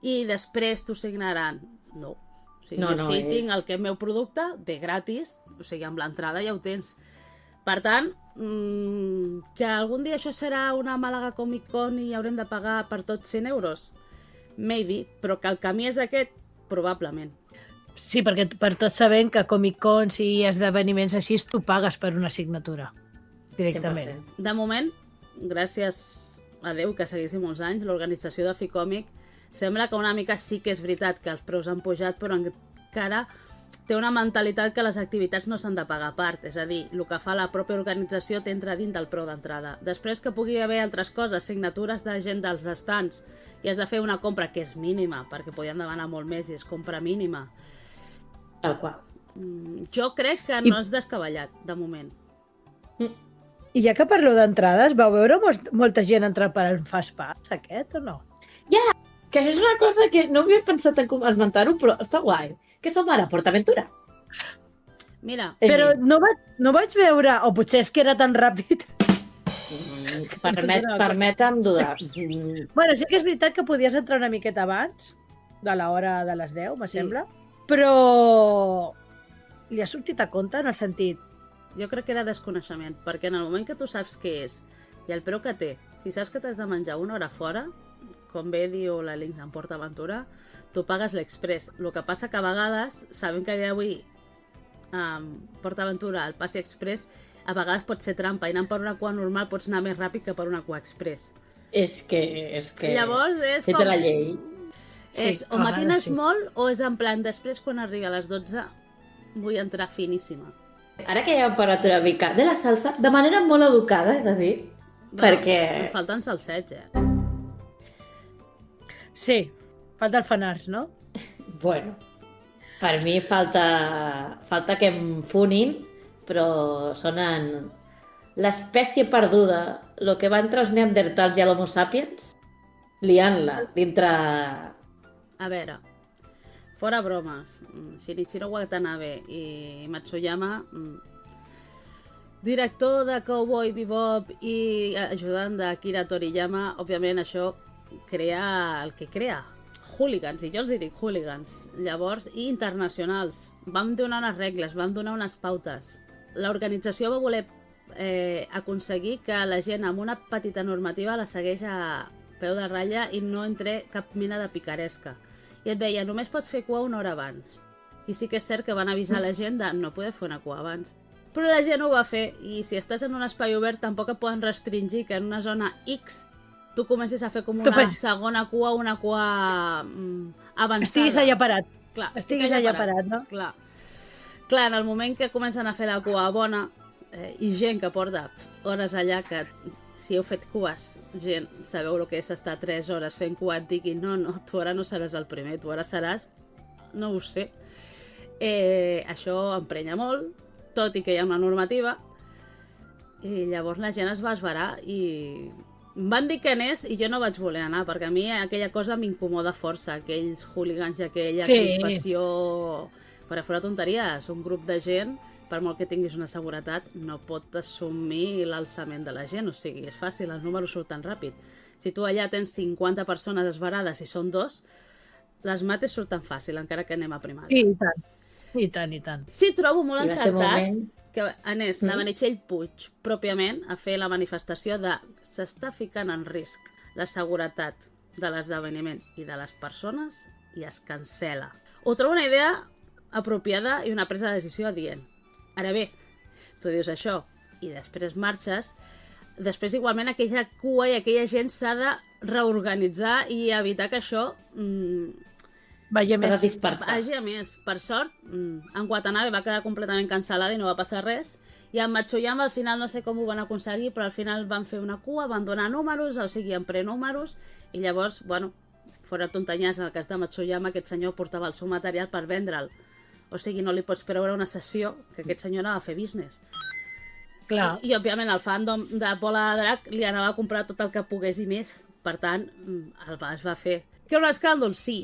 i després t'ho signaran. No. O sigui, jo sí tinc el que és meu producte de gratis, o sigui, amb l'entrada ja ho tens. Per tant, que algun dia això serà una Màlaga Comic Con i haurem de pagar per tots 100 euros? Maybe, però que el camí és aquest, probablement. Sí, perquè per tots sabem que Comic Cons i esdeveniments així tu pagues per una assignatura directament. 100%. De moment, gràcies a Déu que seguissin molts anys, l'organització de Ficòmic sembla que una mica sí que és veritat que els preus han pujat, però encara té una mentalitat que les activitats no s'han de pagar a part. És a dir, el que fa la pròpia organització t'entra dins del preu d'entrada. Després que pugui haver altres coses, signatures de gent dels estants, i has de fer una compra que és mínima, perquè podien demanar molt més i és compra mínima. Tal qual. Jo crec que no és descabellat, de moment. I ja que parlo d'entrades, vau veure molta gent entrar per al Fast Pass aquest o no? Que això és una cosa que no havia pensat en esmentar-ho, però està guai. Què som ara, PortAventura? Mira, Però no vaig veure, o potser és que era tan ràpid. Permetem dudar. Bueno, sí que és veritat que podies entrar una miqueta abans de l'hora de les 10, me Sí. sembla, però li ha sortit a compte en el sentit jo crec que era desconeixement, perquè en el moment que tu saps què és i el preu que té, si saps que t'has de menjar una hora fora, com bé diu la Links en PortAventura, tu pagues l'Express. El que passa que a vegades, sabem que avui PortAventura, el Passi Express, a vegades pot ser trampa, i anant per una cua normal pots anar més ràpid que per una cua express. És que... Llavors és Feta la llei. És, o matines molt o és en plan, després quan arribi a les 12 vull entrar finíssima. Ara que ja hem parlat una mica de la salsa, de manera molt educada, he de dir, perquè... Em falten salsets, sí, falta el fanars, no? Bueno, per mi falta que em funin, però sonen l'espècie perduda, el que va entre els neandertals i l'homo sapiens, liant-la dintre... A veure, fora bromes, Shinichiro Watanabe i Matsuyama, director de Cowboy Bebop i ajudant d'Akira Toriyama, òbviament això crea el que crea, hooligans, i jo els dic hooligans, llavors, i internacionals. Vam donar unes regles, vam donar unes pautes. L'organització va voler aconseguir que la gent amb una petita normativa la segueix a peu de ratlla i no entre cap mena de picaresca. I et deia, només pots fer cua una hora abans. I sí que és cert que van avisar la gent de no poder fer una cua abans. Però la gent ho va fer, i si estàs en un espai obert tampoc et poden restringir que en una zona X tu comencis a fer com una segona cua, una cua avançada. Estiguis allà parat. Clar, Estiguis allà parat, no? Clar, en el moment que comencen a fer la cua bona, i gent que porta hores allà, que si heu fet cues, gent, sabeu el que és estar 3 hores fent cua, et diguin, no, tu ara no seràs el primer, tu ara seràs, no ho sé. Això emprenya molt, tot i que hi ha una normativa. I llavors la gent es va esverar i em van dir que anés i jo no vaig voler anar, perquè a mi aquella cosa m'incomoda força, aquells hooligans i aquella crispació. Per fer una tonteria, és un grup de gent, per molt que tinguis una seguretat, no pot assumir l'alçament de la gent, o sigui, és fàcil, els números surten ràpid. Si tu allà tens 50 persones esverades i són 2, les mates surten fàcil, encara que anem a primària. Sí, i tant. I tant, i tant. Sí, trobo molt I va ser un encertat moment- que anés la Meritxell Puig pròpiament a fer la manifestació de s'està ficant en risc la seguretat de l'esdeveniment i de les persones i es cancela. Ho trobo una idea apropiada i una presa de decisió adient. Ara bé, tu dius això i després marxes, després igualment aquella cua i aquella gent s'ha de reorganitzar i evitar que això Vaya Per més. dispersar. vagi a més. Per sort, en Watanabe va quedar completament cancel·lada i no va passar res. I en Matsuyama al final no sé com ho van aconseguir, però al final van fer una cua, van donar números, o sigui, en prenúmeros, i llavors, bueno, fora tontanyàs, en el cas de Matsuyama, aquest senyor portava el seu material per vendre'l. O sigui, no li pots treure una sessió que aquest senyor anava a fer business. Clar. I òbviament, el fandom de Bola de Drac li anava a comprar tot el que pogués i més. Per tant, es va fer. Que un escàndol? Sí.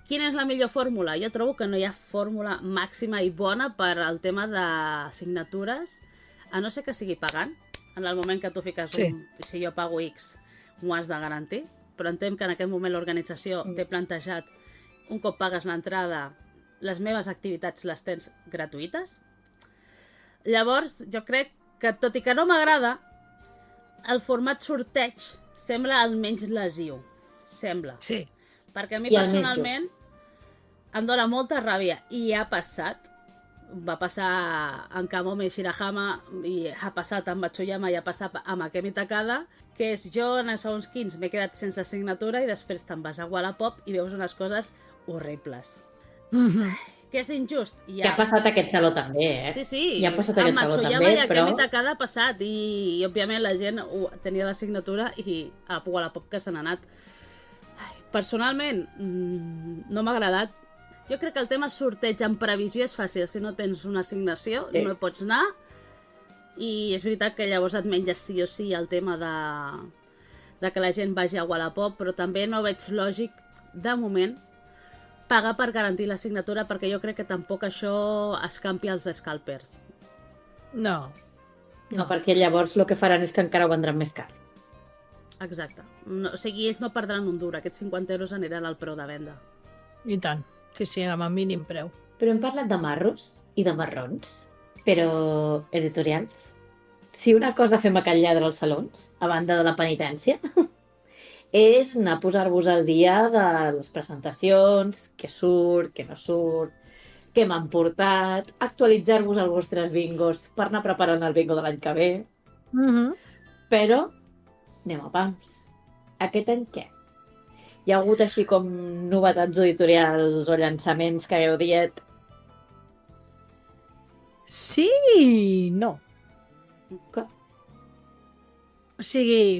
Quina és la millor fórmula? Jo trobo que no hi ha fórmula màxima i bona per al tema de signatures, a no ser que sigui pagant. En el moment que tu fiques si jo pago X, m'ho has de garantir, però entenc que en aquest moment l'organització té plantejat, un cop pagues l'entrada, les meves activitats les tens gratuïtes. Llavors, jo crec que, tot i que no m'agrada, el format sorteig sembla el menys lesiu. Sembla. Sí. Perquè a mi I el més personalment em dóna molta ràbia i ha passat. Va passar en Kamome Shirahama i ha passat amb Matsuyama i ha passat amb Akemi Takada, que és jo en segons quins m'he quedat sense signatura i després te'n vas a Wallapop i veus unes coses horribles. Que és injust. Que ha passat aquest saló també, eh? Sí, sí. Ja ha passat aquest saló Matsuyama també, i Akemi però... Takada ha passat i òbviament la gent tenia la signatura i a Wallapop que se n'ha anat. Personalment, no m'ha agradat. Jo crec que el tema sorteig en previsió és fàcil. Si no tens una assignació, no hi pots anar. I és veritat que llavors et menges sí o sí el tema de que la gent vagi a Wallapop, però també no veig lògic, de moment, pagar per garantir la signatura, perquè jo crec que tampoc això escampi els scalpers. No. No, perquè llavors el que faran és que encara ho vendran més car. Exacte. No, o sigui, ells no perdran un dur. Aquests 50 euros aniran al preu de venda. I tant. Sí, sí, amb el mínim preu. Però hem parlat de marros i de marrons, però editorials. Si una cosa fem a Can Lladre als salons, a banda de la penitència, és anar a posar-vos al dia de les presentacions, què surt, què no surt, què m'han portat, actualitzar-vos els vostres bingos per anar preparant el bingo de l'any que ve. Però anem a pams. Aquest any què? Hi ha hagut així com novetats editorials o llançaments que hagueu dit? Sí i no. Que? O sigui,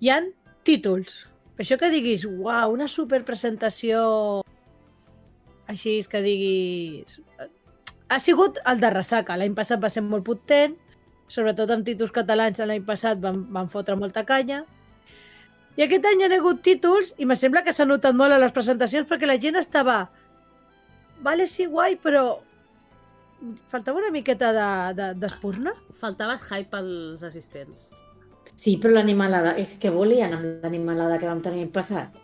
hi han títols. Per això que diguis, uau, una superpresentació així que diguis... Ha sigut el de Ressaca. L'any passat va ser molt potent, sobretot amb títols catalans l'any passat van fotre molta canya. I aquest any hi ha hagut títols i me sembla que s'ha notat molt a les presentacions perquè la gent estava... Vale, sí, guai, però... Faltava una miqueta d'espurna? Faltava hype als assistents. Sí, però l'animalada... És que volien amb l'animalada que vam tenir l'any passat.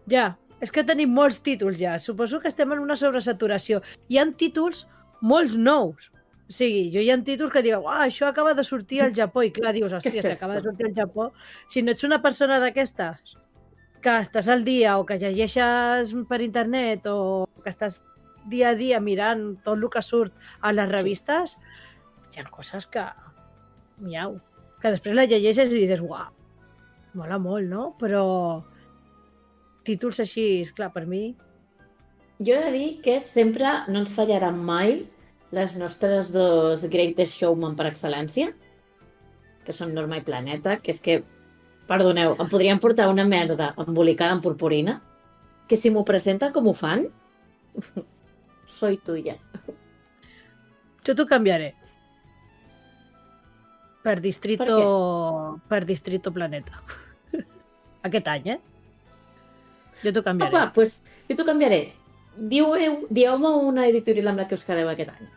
Ja, és que tenim molts títols ja. Suposo que estem en una sobresaturació. Hi ha títols molts nous. O sigui, jo hi ha títols que diuen això acaba de sortir al Japó. I clar, dius, hòstia, si acaba de sortir al Japó... Si no ets una persona d'aquestes que estàs al dia o que llegeixes per internet o que estàs dia a dia mirant tot el que surt a les revistes, hi ha coses que... Miau. Que després la llegeixes i dius, uau, mola molt, no? Però títols així, clar, per mi... Jo he de dir que sempre no ens fallaran mai les nostres dos Greatest Showman per excel·lència, que són Norma i Planeta, que és que, perdoneu, em podrien portar una merda embolicada en purpurina, que si m'ho presenten com ho fan, soy tuya. Jo t'ho canviaré. Per Distrito... Per Distrito Planeta. Aquest any, Jo t'ho canviaré. Apa, doncs jo t'ho canviaré. Dieu-me una editorial amb la que us quedeu aquest any.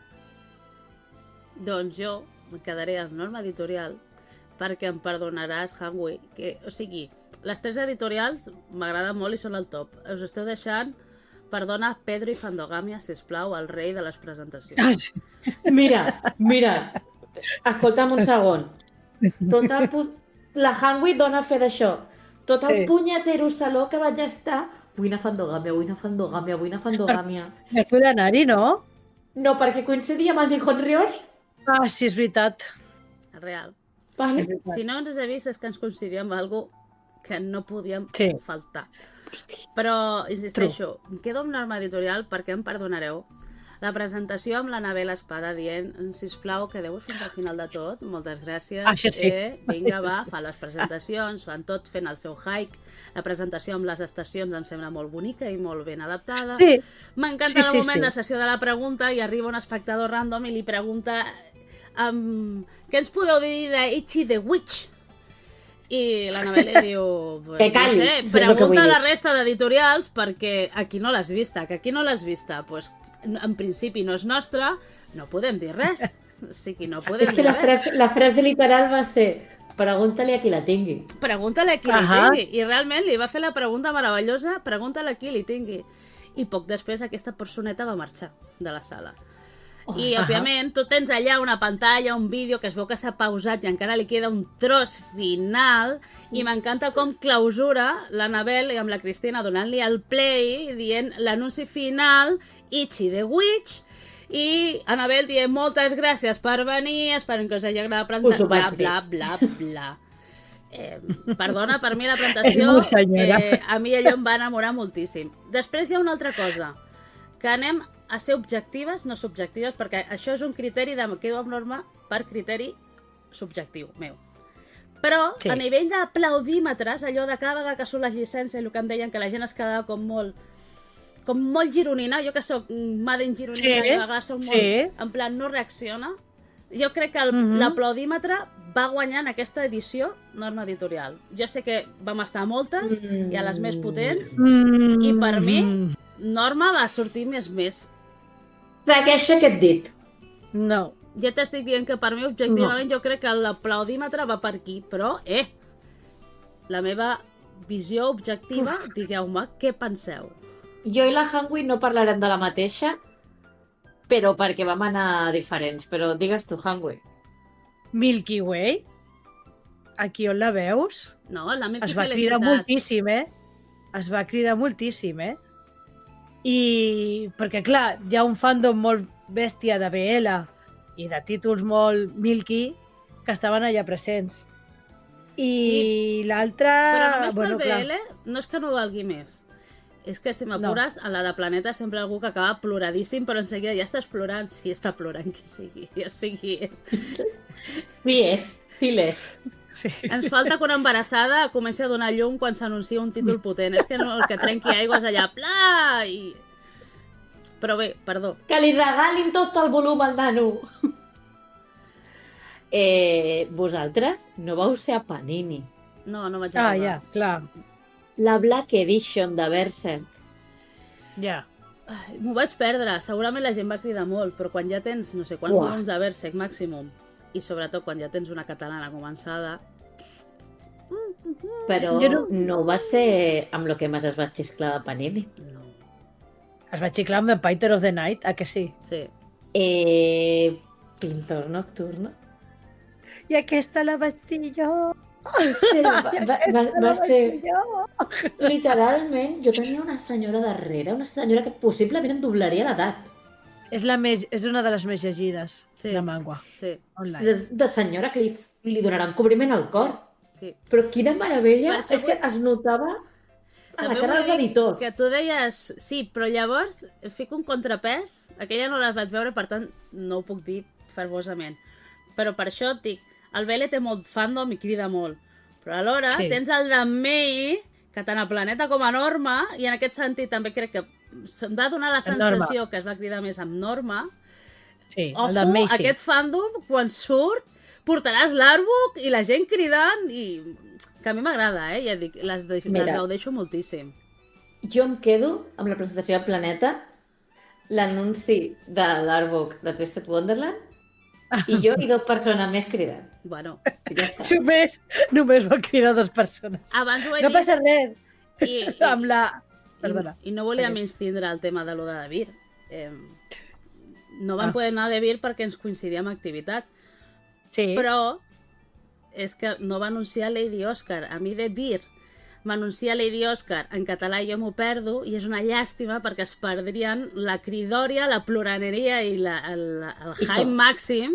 Doncs jo em quedaré amb Norma Editorial perquè em perdonaràs, Hangui, que, o sigui, les 3 editorials m'agraden molt i són el top. Us esteu deixant, perdona, Pedro i Fandogàmia, sisplau, el rei de les presentacions. Mira, escolta'm un segon. La Hangui dona fe d'això. Tot el punyetero saló que vaig estar, vull anar a Fandogàmia. No puc anar-hi, no? No, perquè coincidia amb el Nihon Ryori. Ah, sí, és veritat. Real. Vale. Si no ens has vist és que ens coincidíem amb algo que no podíem faltar. Però, insisteixo, em quedo amb Norma Editorial perquè em perdonareu. La presentació amb l'Anabel Espada dient, sisplau, quedeu fins al final de tot, moltes gràcies. Això sí. Vinga, va, fan les presentacions, fan tot fent el seu hike. La presentació amb les estacions em sembla molt bonica i molt ben adaptada. Sí. M'encanta el moment de sessió de la pregunta i arriba un espectador random i li pregunta què ens podeu dir de Ichi the Witch? I l'Anabel li diu, que callis, no sé, pregunta a la resta d'editorials perquè aquí no l'has vista, que aquí no l'has vista, pues, en principi no és nostra, no podem dir res. O sigui, no podem dir res. La frase literal va ser pregunta-li a qui la tingui. Pregunta-li a qui li tingui. I realment li va fer la pregunta meravellosa, pregunta-li a qui li tingui. I poc després aquesta personeta va marxar de la sala. I, òbviament, tu tens allà una pantalla, un vídeo que es veu que s'ha pausat i encara li queda un tros final i m'encanta com clausura l'Anabel i amb la Cristina donant-li el play dient l'anunci final Ichi the Witch i Anabel dient moltes gràcies per venir, espero que us hagi agradat presentar, bla, bla, bla. Perdona, per mi la presentació a mi allò em va enamorar moltíssim. Després hi ha una altra cosa, que anem a ser objectives, no subjectives, perquè això és un criteri de quedo amb Norma per criteri subjectiu meu. Però a nivell d'aplaudímetres, allò de cada vegada que surt les llicències, el que em deien que la gent es quedava com molt gironina, jo que soc Madden gironina i a vegades soc molt, en plan no reacciona, jo crec que l'aplaudímetre va guanyar en aquesta edició Norma Editorial. Jo sé que vam estar moltes, i a les més potents, i per mi Norma va sortir més. Segueixo aquest dit. No. Ja t'estic dient que per mi, objectivament, jo crec que l'aplaudímetre va per aquí, però, la meva visió objectiva, digueu-me, què penseu? Jo i la Hangui no parlarem de la mateixa, però perquè vam anar diferents. Però digues tu, Hangui. Milky Way? Aquí on la veus? No, la Milky es va cridar moltíssim, Es va cridar moltíssim, I perquè, clar, hi ha un fandom molt bèstia de BL i de títols molt milky que estaven allà presents. I l'altre... Però només per BL no és que no valgui més. És que, si m'apures, a la de Planeta sempre algú que acaba ploradíssim, però en seguida ja estàs plorant. Sí, està plorant qui sigui. O sigui, és... Sí l'és. Sí. Ens falta que una embarassada comenci a donar llum quan s'anuncia un títol potent. És que no, el que trenqui aigües allà, pla! Però bé, perdó. Que li regalin tot el volum al nano. Vosaltres no vau ser a Panini. No vaig arribar. Ja, clar. La Black Edition de Berserk. Ja. M'ho vaig perdre. Segurament la gent va cridar molt, però quan ja tens no sé quants volums de Berserk màximum, i sobretot quan ja tens una catalana començada... Però no va ser amb lo que més es va xisclar de Panini. No. Es va xiclar amb The Piter of the Night, a que sí? Sí. Pintor Nocturno. I aquesta la vaig dir jo. Va ser... Literalment, jo tenia una senyora darrere, una senyora que possiblement em doblaria l'edat. És una de les més llegides de manga. Sí. De senyora que li donaran cobriment al cor. Sí. Però quina meravella, és que es notava a la cara dels editors. Que tu deies, sí, però llavors fico un contrapès, aquella no les vaig veure, per tant no ho puc dir fervosament. Però per això et dic, el Vele té molt fandom i crida molt. Però alhora tens el de Mei, que tant a Planeta com a Norma, i en aquest sentit també crec que se'm va donar la sensació que es va cridar més amb Norma, Sí, el Ojo, del Messi. aquest fandom, quan surt, portaràs l'Artbook i la gent cridant i... Que a mi m'agrada, ja dic, les Mira. gaudeixo moltíssim. Jo em quedo amb la presentació de Planeta, l'anunci de l'Artbook de Twisted Wonderland, i jo i 2 persones més cridant. Bueno, I ja està. Només va cridar 2 persones. abans ho he No dit... passa res. I, Amb la... Perdona. I no volia menystindre el tema de lo de Vir. No vam poder anar a Vir perquè ens coincidia amb activitat. Sí. Però és que no va anunciar Lady Oscar. A mi de Vir m'anuncia Lady Oscar en català i jo m'ho perdo i és una llàstima perquè es perdrien la cridòria, la ploraneria i el hype màxim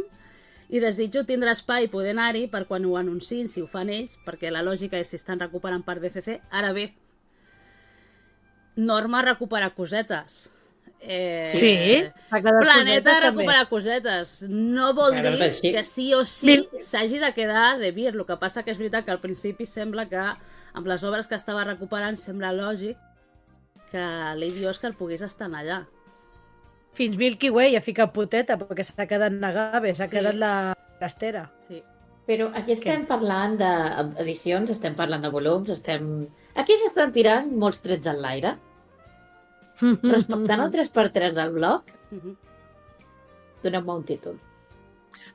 i desitjo tindre espai i poder anar-hi per quan ho anunciïn, si ho fan ells, perquè la lògica és si estan recuperant part d'FC. Ara bé, Norma recupera cosetes. Sí, s'ha quedat Planeta cosetes, recupera cosetes. No vol Claro, dir però sí. que sí o sí s'hagi de quedar de Vir. El que passa que és veritat que al principi sembla que amb les obres que estava recuperant sembla lògic que Lady Oscar pogués estar allà. Fins Milky Way ha ficat puteta perquè s'ha quedat Nagave, s'ha Sí. quedat l'Estera. Sí. Però aquí estem parlant d'edicions, estem parlant de volums, Aquí s'estan tirant molts trets en l'aire. Respectant el 3x3 del blog, doneu-me un títol.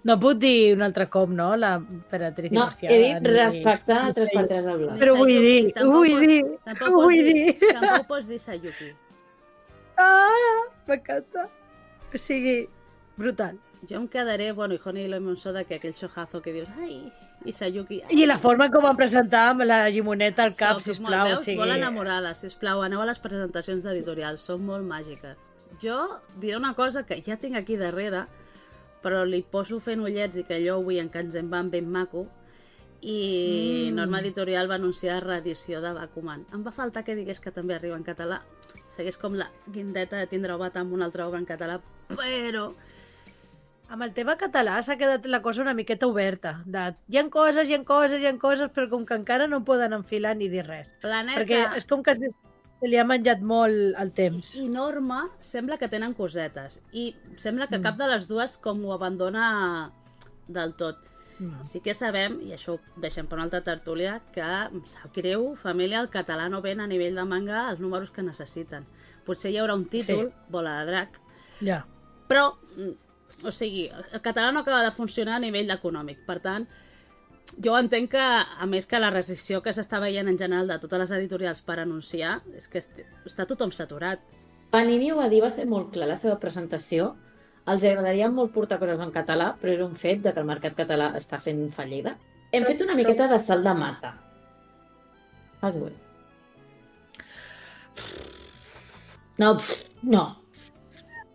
No puc dir un altre cop, no? La Emperatriz No, Marcial. he dit respectar el 3x3 del blog. Però vull dir, Tampoc vull dir. Tampoc pots dir Sayuki. M'encanta. O sigui, brutal. Jo em quedaré, bueno, i Honey Lemon Soda, que aquell xojazo que dius, ai, i Sayuki... Ai, I la forma com van presentar amb la llimoneta al cap, Sóc sisplau. molt, O veus? sigui... Molt enamorada, sisplau, aneu a les presentacions d'editorials, són molt màgiques. Jo diré una cosa que ja tinc aquí darrere, però li poso fent ullets i que allò ho vull en Kanzenban ben maco, i Norma Editorial va anunciar reedició de Bakuman. Em va faltar que digués que també arriba en català. Segueix com la guindeta de tindre obat amb una altra obra en català, però... Amb el tema català s'ha quedat la cosa una miqueta oberta. Hi ha coses, però com que encara no poden enfilar ni dir res. Planeta... Perquè és com que se li ha menjat molt el temps. I Norma sembla que tenen cosetes i sembla que cap de les dues com ho abandona del tot. Sí que sabem, i això ho deixem per una altra tertúlia, que em sap greu, família, el català no ven a nivell de manga els números que necessiten. Potser hi haurà un títol, Bola de Drac, Ja. però, o sigui, el català no acaba de funcionar a nivell econòmic. Per tant, jo entenc que, a més que la rescisió que s'està veient en general de totes les editorials per anunciar, és que està tothom saturat. Panini ho va dir, va ser molt clar la seva presentació. Els agradaria molt portar coses en català, però és un fet de que el mercat català està fent fallida. Hem fet una miqueta de salt de mata. Bé. No, no.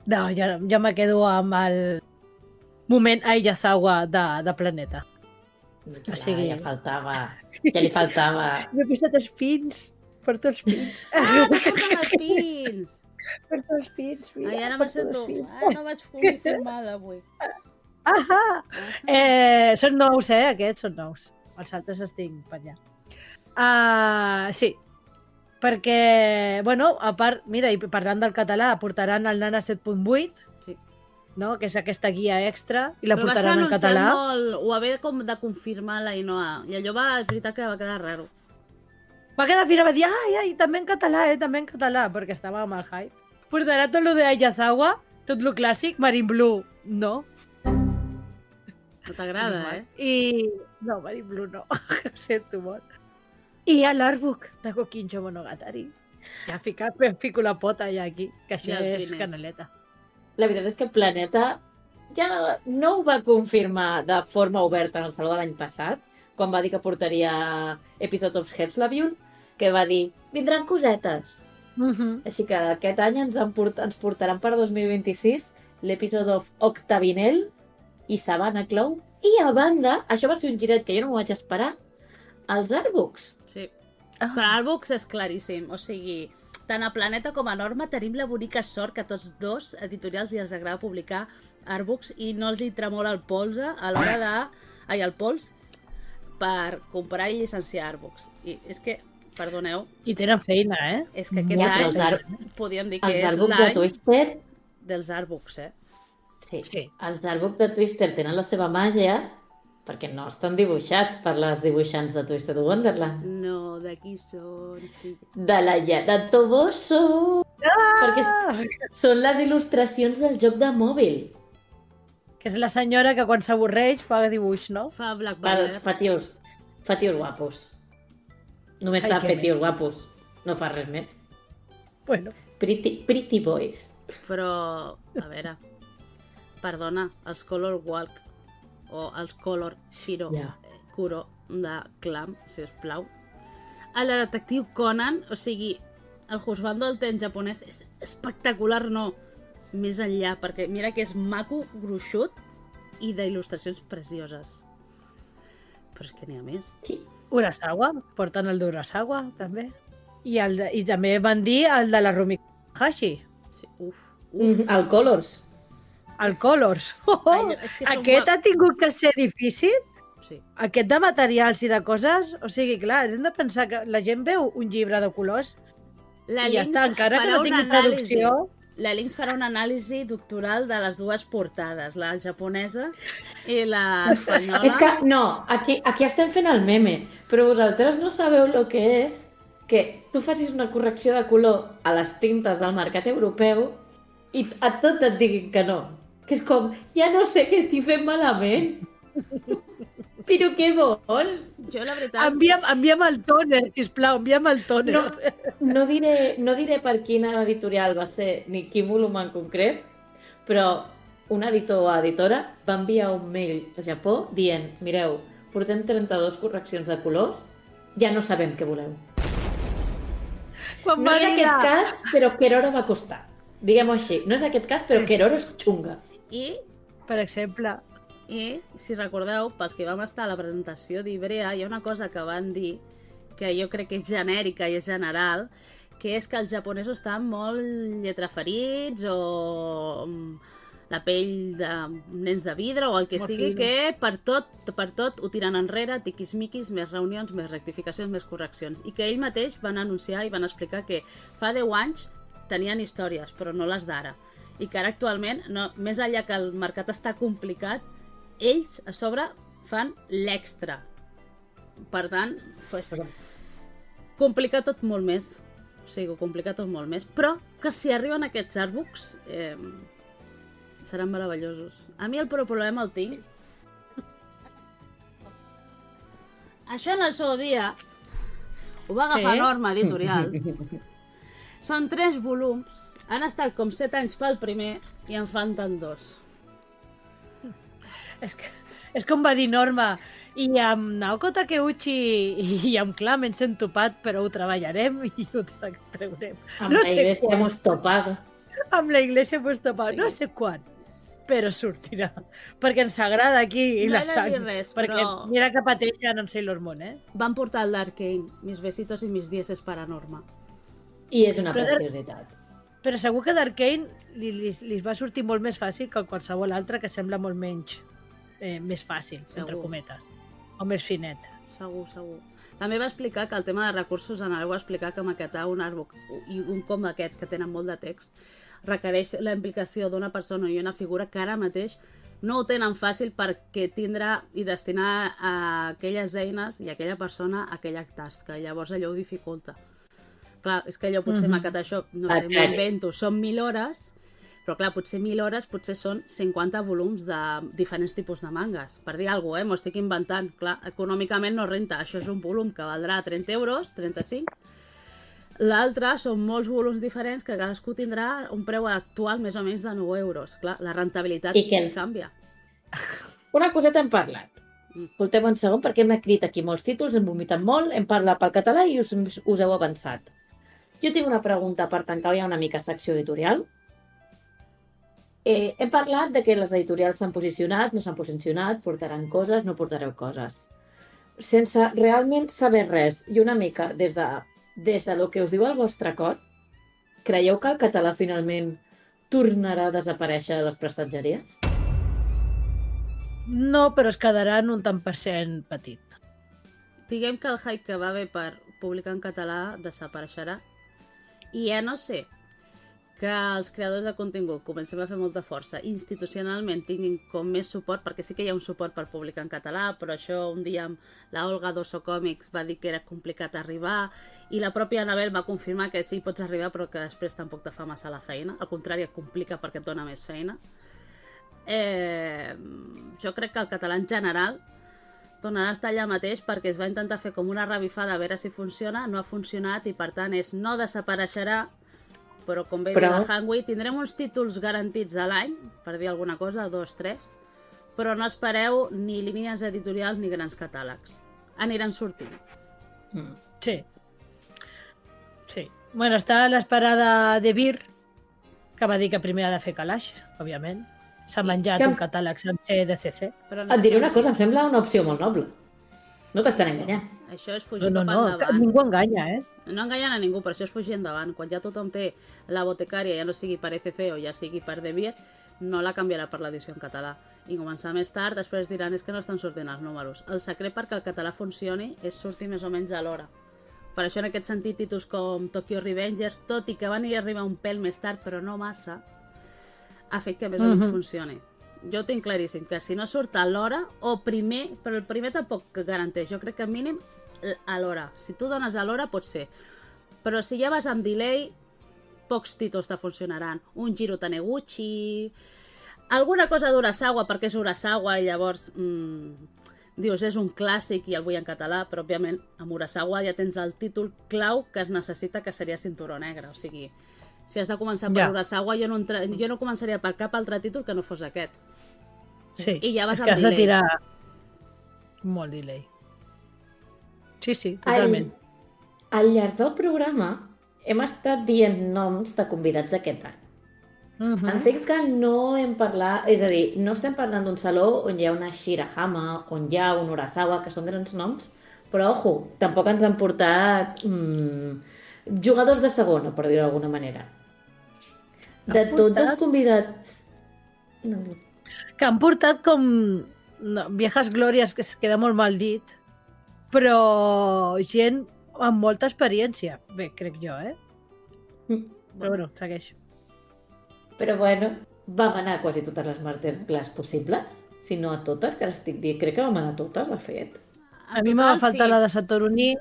No, ja me quedo amb el moment Aiyazawa de Planeta. Clar, O sigui- ja li faltava. M'he posat els pins. Porto els pins. Ah, no porten els pins! Porto els pins, mira. Ai, ara me porto sento... els pins. Ah, no vaig uniformada avui. Són nous, aquests són nous. Els altres estic per allà. Sí, perquè, bueno, a part, mira, i parlant del català, portaran el Nana 7.8, Sí. no? Que és aquesta guia extra, i la Però va ser portaran en anunciat català. molt... Ho va haver com de confirmar la Inoa. I allò és veritat que va quedar raro. Va quedar fina, va dir, ai, també en català, també en català, perquè estava amb el hype. Portarà tot lo de Aiyazawa, tot lo clàssic, Marin Blue, no. No t'agrada, I... No, Marin Blue no, ho sento molt. I a l'Artbook de Kokinjo Monogatari. Ja fico la pota ja aquí, que això I els és diners. caneleta. La veritat és que Planeta ja no ho va confirmar de forma oberta en el Saló de l'any passat, quan va dir que portaria Episode of Herslavion, que va dir, vindran cosetes. Així que aquest any ens portaran per 2026 l'Episode of Octavinel i Savannah Clow. I a banda, això va ser un giret que jo no m'ho vaig esperar, els Artbooks. Sí. Però Artbooks és claríssim. O sigui, tant a Planeta com a Norma tenim la bonica sort que tots dos editorials els agrada publicar Artbooks i no els hi tremola el polze a l'hora de... Ai, el pols per comprar i llicenciar Artbooks. I és que, perdoneu, I tenen feina, és que aquest Ja, però any podríem dir que Els és Artbooks de l'any Twisted, dels Artbooks, Sí. Sí. Els d'Artbook de Twister tenen la seva màgia perquè no estan dibuixats per les dibuixants de Twisted Wonderland. No, d'aquí són... Sí. De la Yara Toboso! Perquè són les il·lustracions del joc de mòbil. Que és la senyora que quan s'avorreix fa dibuix, no? Fa Black Pels Banner. fa tios guapos. Només Ai, sap que fer tios guapos. No fa res més. Bueno, Pretty boys. Però, a veure, perdona, els Color Walk o els Color Shiro Ja. Kuro de Clam, si us plau. El detectiu Conan, o sigui, el Husbando del Ten japonès és espectacular, no? Més enllà, perquè mira que és maco, gruixut i d'il·lustracions precioses. Però és que n'hi ha més. Sí. Urasawa, porten el d'Urasawa, també. I també van dir el de la Rumi Hashi, Sí, uf. El Colors. el Colors. Allò, és que són Aquest ha tingut que ser difícil? Sí. Aquest de materials i de coses? O sigui, clar, hem de pensar que la gent veu un llibre de colors La i ja Lynx està, encara que farà no una tingui anàlisi. traducció. La Lynx farà una anàlisi doctoral de les dues portades, la japonesa i l'espanyola. És que, no, aquí estem fent el meme, però vosaltres no sabeu el que és que tu facis una correcció de color a les tintes del mercat europeu i a tot et diguin que no. Que és com, ja no sé què t'hi fem malament. Però què vol? Jo, la veritat, Envia'm el tòner, sisplau, envia'm el tòner. No diré per quina editorial va ser ni quin volum en concret, però un editor o editora va enviar un mail a Japó dient, mireu, portem 32 correccions de colors, ja no sabem què voleu. Quan No va és dir, aquest cas, però Keroro va costar. Diguem-ho així, no és aquest cas, però Keroro és xunga. per exemple, I, si recordeu, pels que vam estar a la presentació d'Ibrea, hi ha una cosa que van dir que jo crec que és genèrica i és general, que és que els japonesos estan molt lletraferits o la pell de nens de vidre o el que sigui, Morfina. que per tot ho tiren enrere, tiquis-miquis, més reunions, més rectificacions, més correccions. I que ell mateix van anunciar i van explicar que fa 10 anys tenien històries, però no les d'ara. I que ara actualment, no, més enllà que el mercat està complicat, ells a sobre fan l'extra. Per tant, pues, complica tot molt més. O sigui, ho complica tot molt més. Però que si arriben aquests artbooks seran meravellosos. A mi el problema el tinc. Això en el seu dia ho va agafar Sí? Norma Editorial. Són 3 volums. Han estat com 7 anys pel primer i en falten 2. és com va dir Norma, i amb Naoko Takeuchi i amb Clam ens hem topat, però ho treballarem i ho treurem. Amb No la sé iglesia quan. hemos topado. Amb la iglesia hemos topat, Sí. no sé quan, però sortirà. Perquè ens agrada aquí No la he de sang. dir res, perquè però- mira que pateixen en Sailor Moon, eh? Van portar el d'Arcane, mis besitos i mis dieces para Norma. I és una Però- preciositat. Però segur que d'Arcane li va sortir molt més fàcil que qualsevol altre que sembla molt menys més fàcil, entre Segur. cometes. O més finet. Segur, segur. També va explicar que el tema de recursos, aneu a explicar que maquetar un artbook i un com aquest, que tenen molt de text, requereix la implicació d'una persona i una figura que ara mateix no ho tenen fàcil perquè tindrà i destinar a aquelles eines i a aquella persona a aquella tasca. Llavors allò ho dificulta. Clar, és que allò potser maquetar això, no sé, m'ho Exacte. invento, són 1.000 hores, però clar, potser 1.000 hores potser són 50 volums de diferents tipus de mangas. Per dir alguna cosa, m'ho estic inventant. Clar, econòmicament no renta. Això és un volum que valdrà 30 euros, 35. L'altre són molts volums diferents que cadascú tindrà un preu actual més o menys de 9 euros. Clar, la rentabilitat I que el- canvia. Una coseta hem parlat. Escolteu un segon, perquè hem escrit aquí molts títols, hem vomitat molt, hem parlat pel català i us heu avançat. Jo tinc una pregunta per tancar ja una mica secció editorial. Hem parlat de que les editorials s'han posicionat, no s'han posicionat, portaran coses, no portareu coses. Sense realment saber res i una mica des de lo que us diu el vostre cor, creieu que el català finalment tornarà a desaparèixer de les prestatgeries? No, però es quedarà en un tant per cent petit. Diguem que el hype que va haver per publicar en català desapareixerà. I ja no sé, que els creadors de contingut comencem a fer molta força, institucionalment tinguin com més suport, perquè sí que hi ha un suport per publicar en català, però això un dia amb la Olga d'Oso Còmics va dir que era complicat arribar, i la pròpia Anabel va confirmar que sí, pots arribar, però que després tampoc te fa massa la feina, al contrari, et complica perquè et dona més feina. Jo crec que el català en general tornarà a estar allà mateix perquè es va intentar fer com una revifada a veure si funciona, no ha funcionat i per tant no desapareixerà, però com bé diu la Hangui, tindrem uns títols garantits a l'any, per dir alguna cosa, 2, 3, però no espereu ni línies editorials ni grans catàlegs. Aniran sortint. Sí. Sí. Bueno, està l'esperada de Vir, que va dir que primer ha de fer calaix, òbviament. S'ha menjat un catàleg sencer de CC. Però et diré una cosa, em sembla una opció molt noble. No t'estan enganyant. Això és fugir No, endavant. ningú enganya, No enganyen a ningú, però això és fugir endavant. Quan ja tothom té la botecària, ja no sigui per FF o ja sigui per Devir, no la canviarà per l'edició en català. I començar més tard, després diran és que no estan sortint els números. El secret perquè el català funcioni és sortir més o menys a l'hora. Per això en aquest sentit títols com Tokyo Revengers, tot i que van arribar un pèl més tard, però no massa, ha fet que més o menys funcioni. Jo ho tinc claríssim, que si no surt a l'hora o primer, però el primer tampoc garanteix, jo crec que mínim a l'hora. Si tu dones a l'hora pot ser, però si ja vas amb delay, pocs títols te funcionaran. Un Jiro Taniguchi, alguna cosa d'Urasawa perquè és Urasawa i llavors dius és un clàssic i el vull en català, però òbviament amb Urasawa ja tens el títol clau que es necessita, que seria Cinturó Negre, o sigui, si has de començar per Urasawa, jo no començaria per cap altre títol que no fos aquest. Sí, I ja vas és que amb has de delay. tirar molt delay. Sí, totalment. Al llarg del programa hem estat dient noms de convidats d'aquest any. Entenc que no hem parlat, és a dir, no estem parlant d'un saló on hi ha una Shirahama, on hi ha un Urasawa, que són grans noms, però, ojo, tampoc ens han portat jugadors de segona, per dir-ho d'alguna manera. De tots els convidats... Que han portat com viejas glòries, que es queda molt mal dit, però gent amb molta experiència. Bé, crec jo, Però bueno, segueix. Però bueno, vam anar a quasi totes les masterclass possibles, si no a totes, que ara estic dient, crec que vam anar a totes, de fet. A mi m'ha faltat la de Satoru-ni.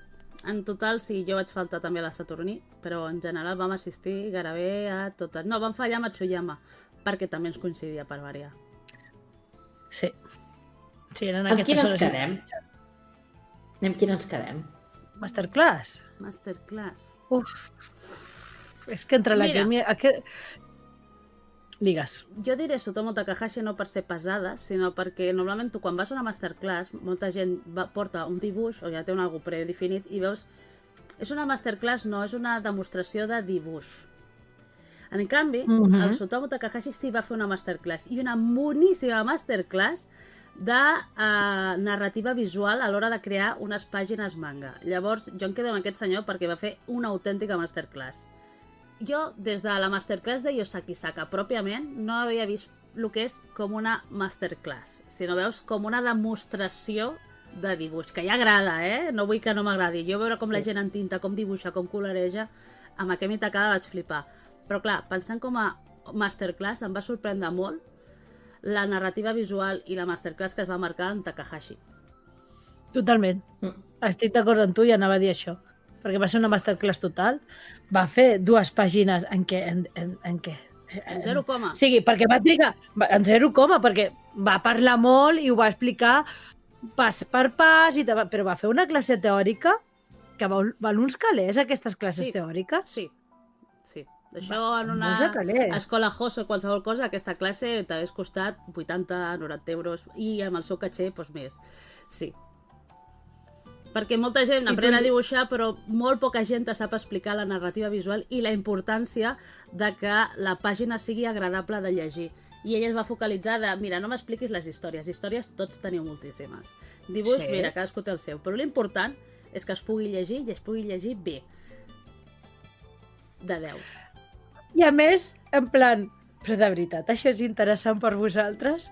En total, sí, jo vaig faltar també a la Saturní, però en general vam assistir gairebé a totes. No, vam fallar a Matsuyama, perquè també ens coincidia per variar. Sí. Sí, eren Amb aquestes quina ens hores. quedem? Amb quina ens quedem? Masterclass. Masterclass. Uf. És que entre la Mira. Digues. Jo diré Tsutomu Takahashi no per ser pesada, sinó perquè normalment tu quan vas a una masterclass, molta gent porta un dibuix o ja té un algú predefinit i veus... És una masterclass, no, és una demostració de dibuix. En canvi, el Tsutomu Takahashi sí va fer una masterclass i una boníssima masterclass de narrativa visual a l'hora de crear unes pàgines manga. Llavors, jo em quedo amb aquest senyor perquè va fer una autèntica masterclass. Jo, des de la masterclass de Yosaki Saka pròpiament, no havia vist el que és com una masterclass, sinó veus com una demostració de dibuix, que ja agrada, No vull que no m'agradi. Jo veure com la gent entinta, com dibuixa, com coloreja, amb Akemi Takada vaig flipar. Però clar, pensant com a masterclass em va sorprendre molt la narrativa visual i la masterclass que es va marcar en Takahashi. Totalment. Estic d'acord amb tu i anava a dir això. Perquè va ser una masterclass total. Va fer 2 pàgines en què... En 0, o sigui, perquè va trigar... En 0, perquè va parlar molt i ho va explicar pas per pas, però va fer una classe teòrica que val uns calés, aquestes classes teòriques. Sí. Això en una escola Hosso o qualsevol cosa, aquesta classe t'hagués costat 80-90 euros i amb el seu caché, doncs més. Sí. Perquè molta gent aprèn a dibuixar, però molt poca gent sap explicar la narrativa visual i la importància de que la pàgina sigui agradable de llegir. I ella es va focalitzar de, mira, no m'expliquis les històries. Històries tots teniu moltíssimes. Dibuix, mira, cadascú té el seu. Però l'important és que es pugui llegir i es pugui llegir bé. De 10. I a més, en plan, però de veritat, això és interessant per vosaltres?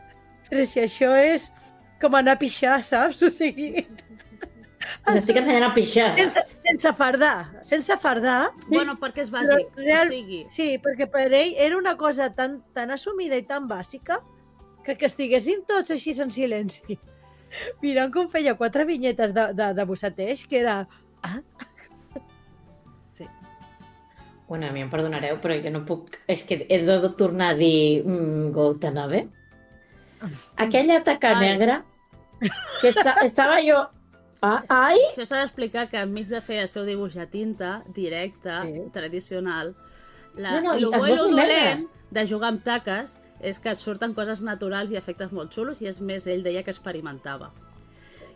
Però si això és com anar a pixar, saps? O sigui, Estic ensenyant a pixar. Sense fardar. Bueno, perquè és bàsic, Real- o sigui... Sí, perquè per ell era una cosa tan assumida i tan bàsica que estiguéssim tots així en silenci. Mirant com feia 4 vinyetes de bosseteig, que era... Ah, Bueno, a mi em perdonareu, però jo no puc... És que he de tornar a dir Watanabe. Aquella taca Ai. negra que estava jo... Ai! Això s'ha d'explicar que enmig de fer el seu dibuix a tinta, directe, Sí. tradicional, No, i el es bo i el veuen dolent negres. de jugar amb taques és que et surten coses naturals i efectes molt xulos, i és més, ell deia que experimentava.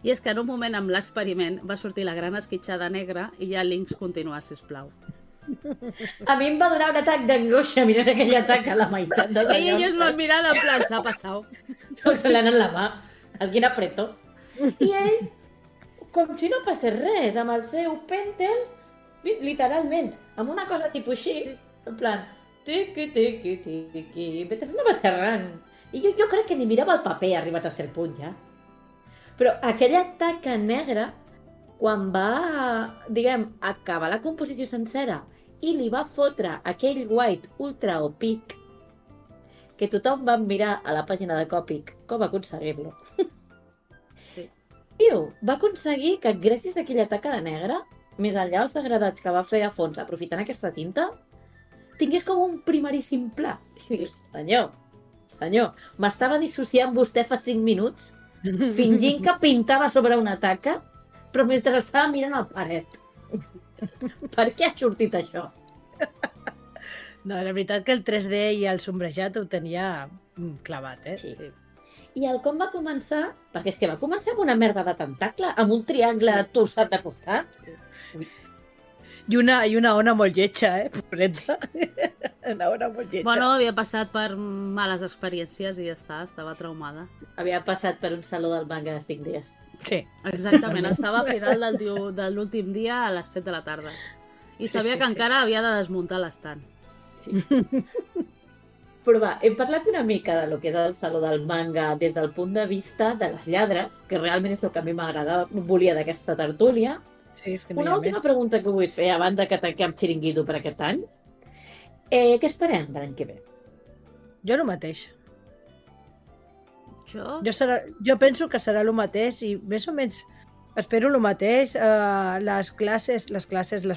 I és que en un moment amb l'experiment va sortir la gran esquitxada negra i ja links continuar, sisplau. A mi em va donar un atac d'angoixa mirant aquella taca a la meitat de la Ell i ells van mirar en plan, s'ha passat. Tots se l'han en la mà. Alguien apretó. I ell, com si no passés res, amb el seu pentel, literalment, amb una cosa tipus així, en plan, tiqui, tiqui, tiqui, mentre anava aterrant. I jo crec que ni mirava el paper arribat a cert punt, ja. Però aquella taca negra, quan va, diguem, acabar la composició sencera i li va fotre aquell white ultra opaque, que tothom va mirar a la pàgina de Copic com aconseguir-lo. Sí. Tio, va aconseguir que gràcies a aquella taca de negre, més enllà dels degradats que va fer a fons aprofitant aquesta tinta, tingués com un primeríssim pla. I dius, senyor, m'estava dissociant vostè fa 5 minuts, fingint que pintava sobre una taca, però mentre estava mirant al paret. Per què ha sortit això? no, la veritat que el 3D i el sombrejat ho tenia clavat, eh? Sí. I el com va començar, perquè és que va començar amb una merda de tentacle, amb un triangle torçat de costat. I una ona molt lletja, pobreta. Una ona molt lletja. Bueno, havia passat per males experiències i ja està, estava traumada. Havia passat per un saló del manga de 5 dies. Sí. Exactament, estava al final de l'últim dia a les 7 de la tarda. I sabia que encara havia de desmuntar l'estant. Però va, hem parlat una mica de lo que és el saló del manga des del punt de vista de les lladres, que realment és el que a mi m'agradava, volia d'aquesta tertúlia. Sí, és que Una última pregunta que vull fer abans de que tanquem Xiringuito per aquest any. Què esperem de l'any que ve? Jo el mateix. Jo? Jo penso que serà el mateix i més o menys espero el mateix. Les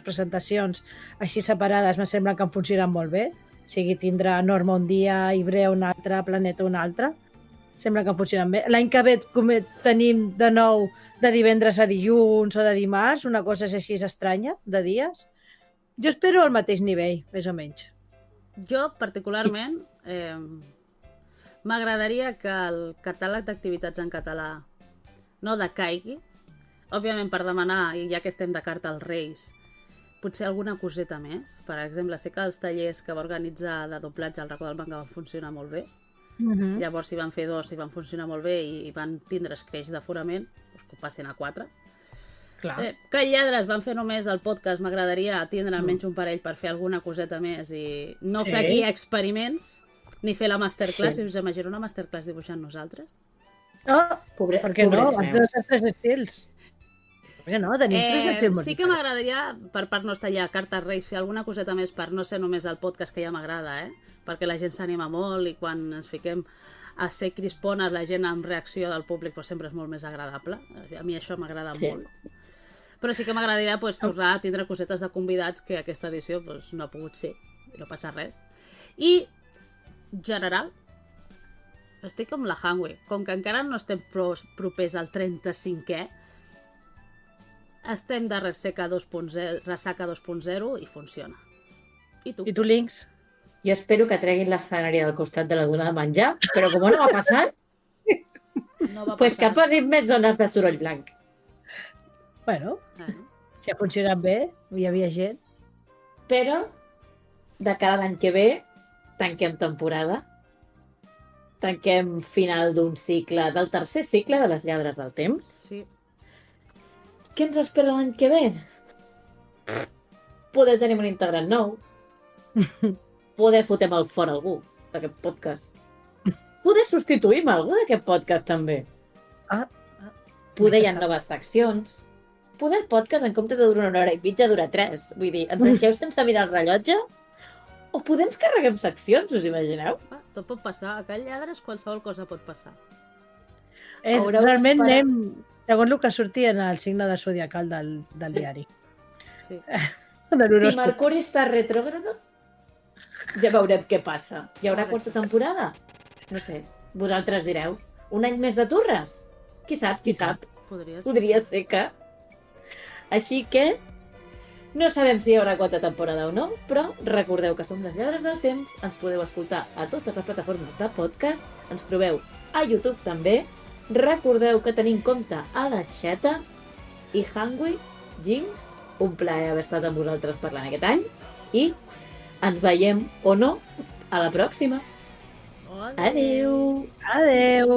presentacions així separades me sembla que em funcionen molt bé. O sigui, tindrà Norma un dia, Ibrea un altre, Planeta un altre. Sembla que em funcionen bé. L'any que ve tenim de nou de divendres a dilluns o de dimarts, una cosa així estranya, de dies. Jo espero el mateix nivell, més o menys. Jo, particularment, m'agradaria que el catàleg d'activitats en català no decaigui. Òbviament, per demanar, i ja que estem de carta als Reis, potser alguna coseta més. Per exemple, sé que els tallers que va organitzar de doblatge al Racó del Manga van funcionar molt bé. Llavors, si van fer 2 i van funcionar molt bé i van tindre escreix d'aforament, doncs que ho passin a 4. Clar. Que lladres van fer només el podcast, m'agradaria tindre almenys un parell per fer alguna coseta més i no fer aquí experiments, ni fer la masterclass, si us imagino una masterclass dibuixant nosaltres. Per què no? Pobrets Han de ser 3 estils. Per què no? Tenim 3 estils molt Sí que m'agradaria, per part nostra ja, Cartes Reis, fer alguna coseta més per no ser només el podcast que ja m'agrada, perquè la gent s'anima molt i quan ens fiquem a ser crispones, la gent amb reacció del públic sempre és molt més agradable. A mi això m'agrada molt. Però sí que m'agradaria tornar a tindre cosetes de convidats que aquesta edició no ha pogut ser, no passa res. I, general, estic com la Hanwe. Com que encara no estem propers al 35è, estem de Ressaca 2.0 i funciona. I tu? I tu, Links? Jo espero que treguin l'escenari del costat de la zona de menjar, però com no va passar, No va pues que passar. posin més zones de soroll blanc. Bueno, si ha funcionat bé, hi havia gent. Però, de cara a l'any que ve, tanquem temporada, tanquem final d'un cicle, del tercer cicle de les lladres del temps. Sí. Què ens espera l'any que ve? Poder tenir un integrant nou. Poder fotem el fora algú d'aquest podcast. Poder substituïm algú d'aquest podcast també. Ah, Poder hi això ha sap. noves seccions poder el podcast, en comptes de durar 1 hora i mitja, dura 3. Vull dir, ens deixeu sense mirar el rellotge? O podem ens carreguem seccions, us imagineu? Tot pot passar. A Can Lladres qualsevol cosa pot passar. Haureu Realment d'esperar. anem, segons el que sortia en el signe de zodiacal del diari. Sí. De Si l'horòscop. Mercuri està retrògrada, ja veurem què passa. Hi haurà Correcte. quarta temporada? No sé, vosaltres direu. Un any més de turres? Qui sap, qui sap. Podria ser. Podria ser que... Així que... No sabem si hi haurà quarta temporada o no, però recordeu que som les lladres del temps, ens podeu escoltar a totes les plataformes de podcast, ens trobeu a YouTube també, recordeu que tenim compte a la xeta i Hungry, Jinx, un plaer haver estat amb vosaltres parlant aquest any i ens veiem o no a la pròxima. Adeu! Adeu!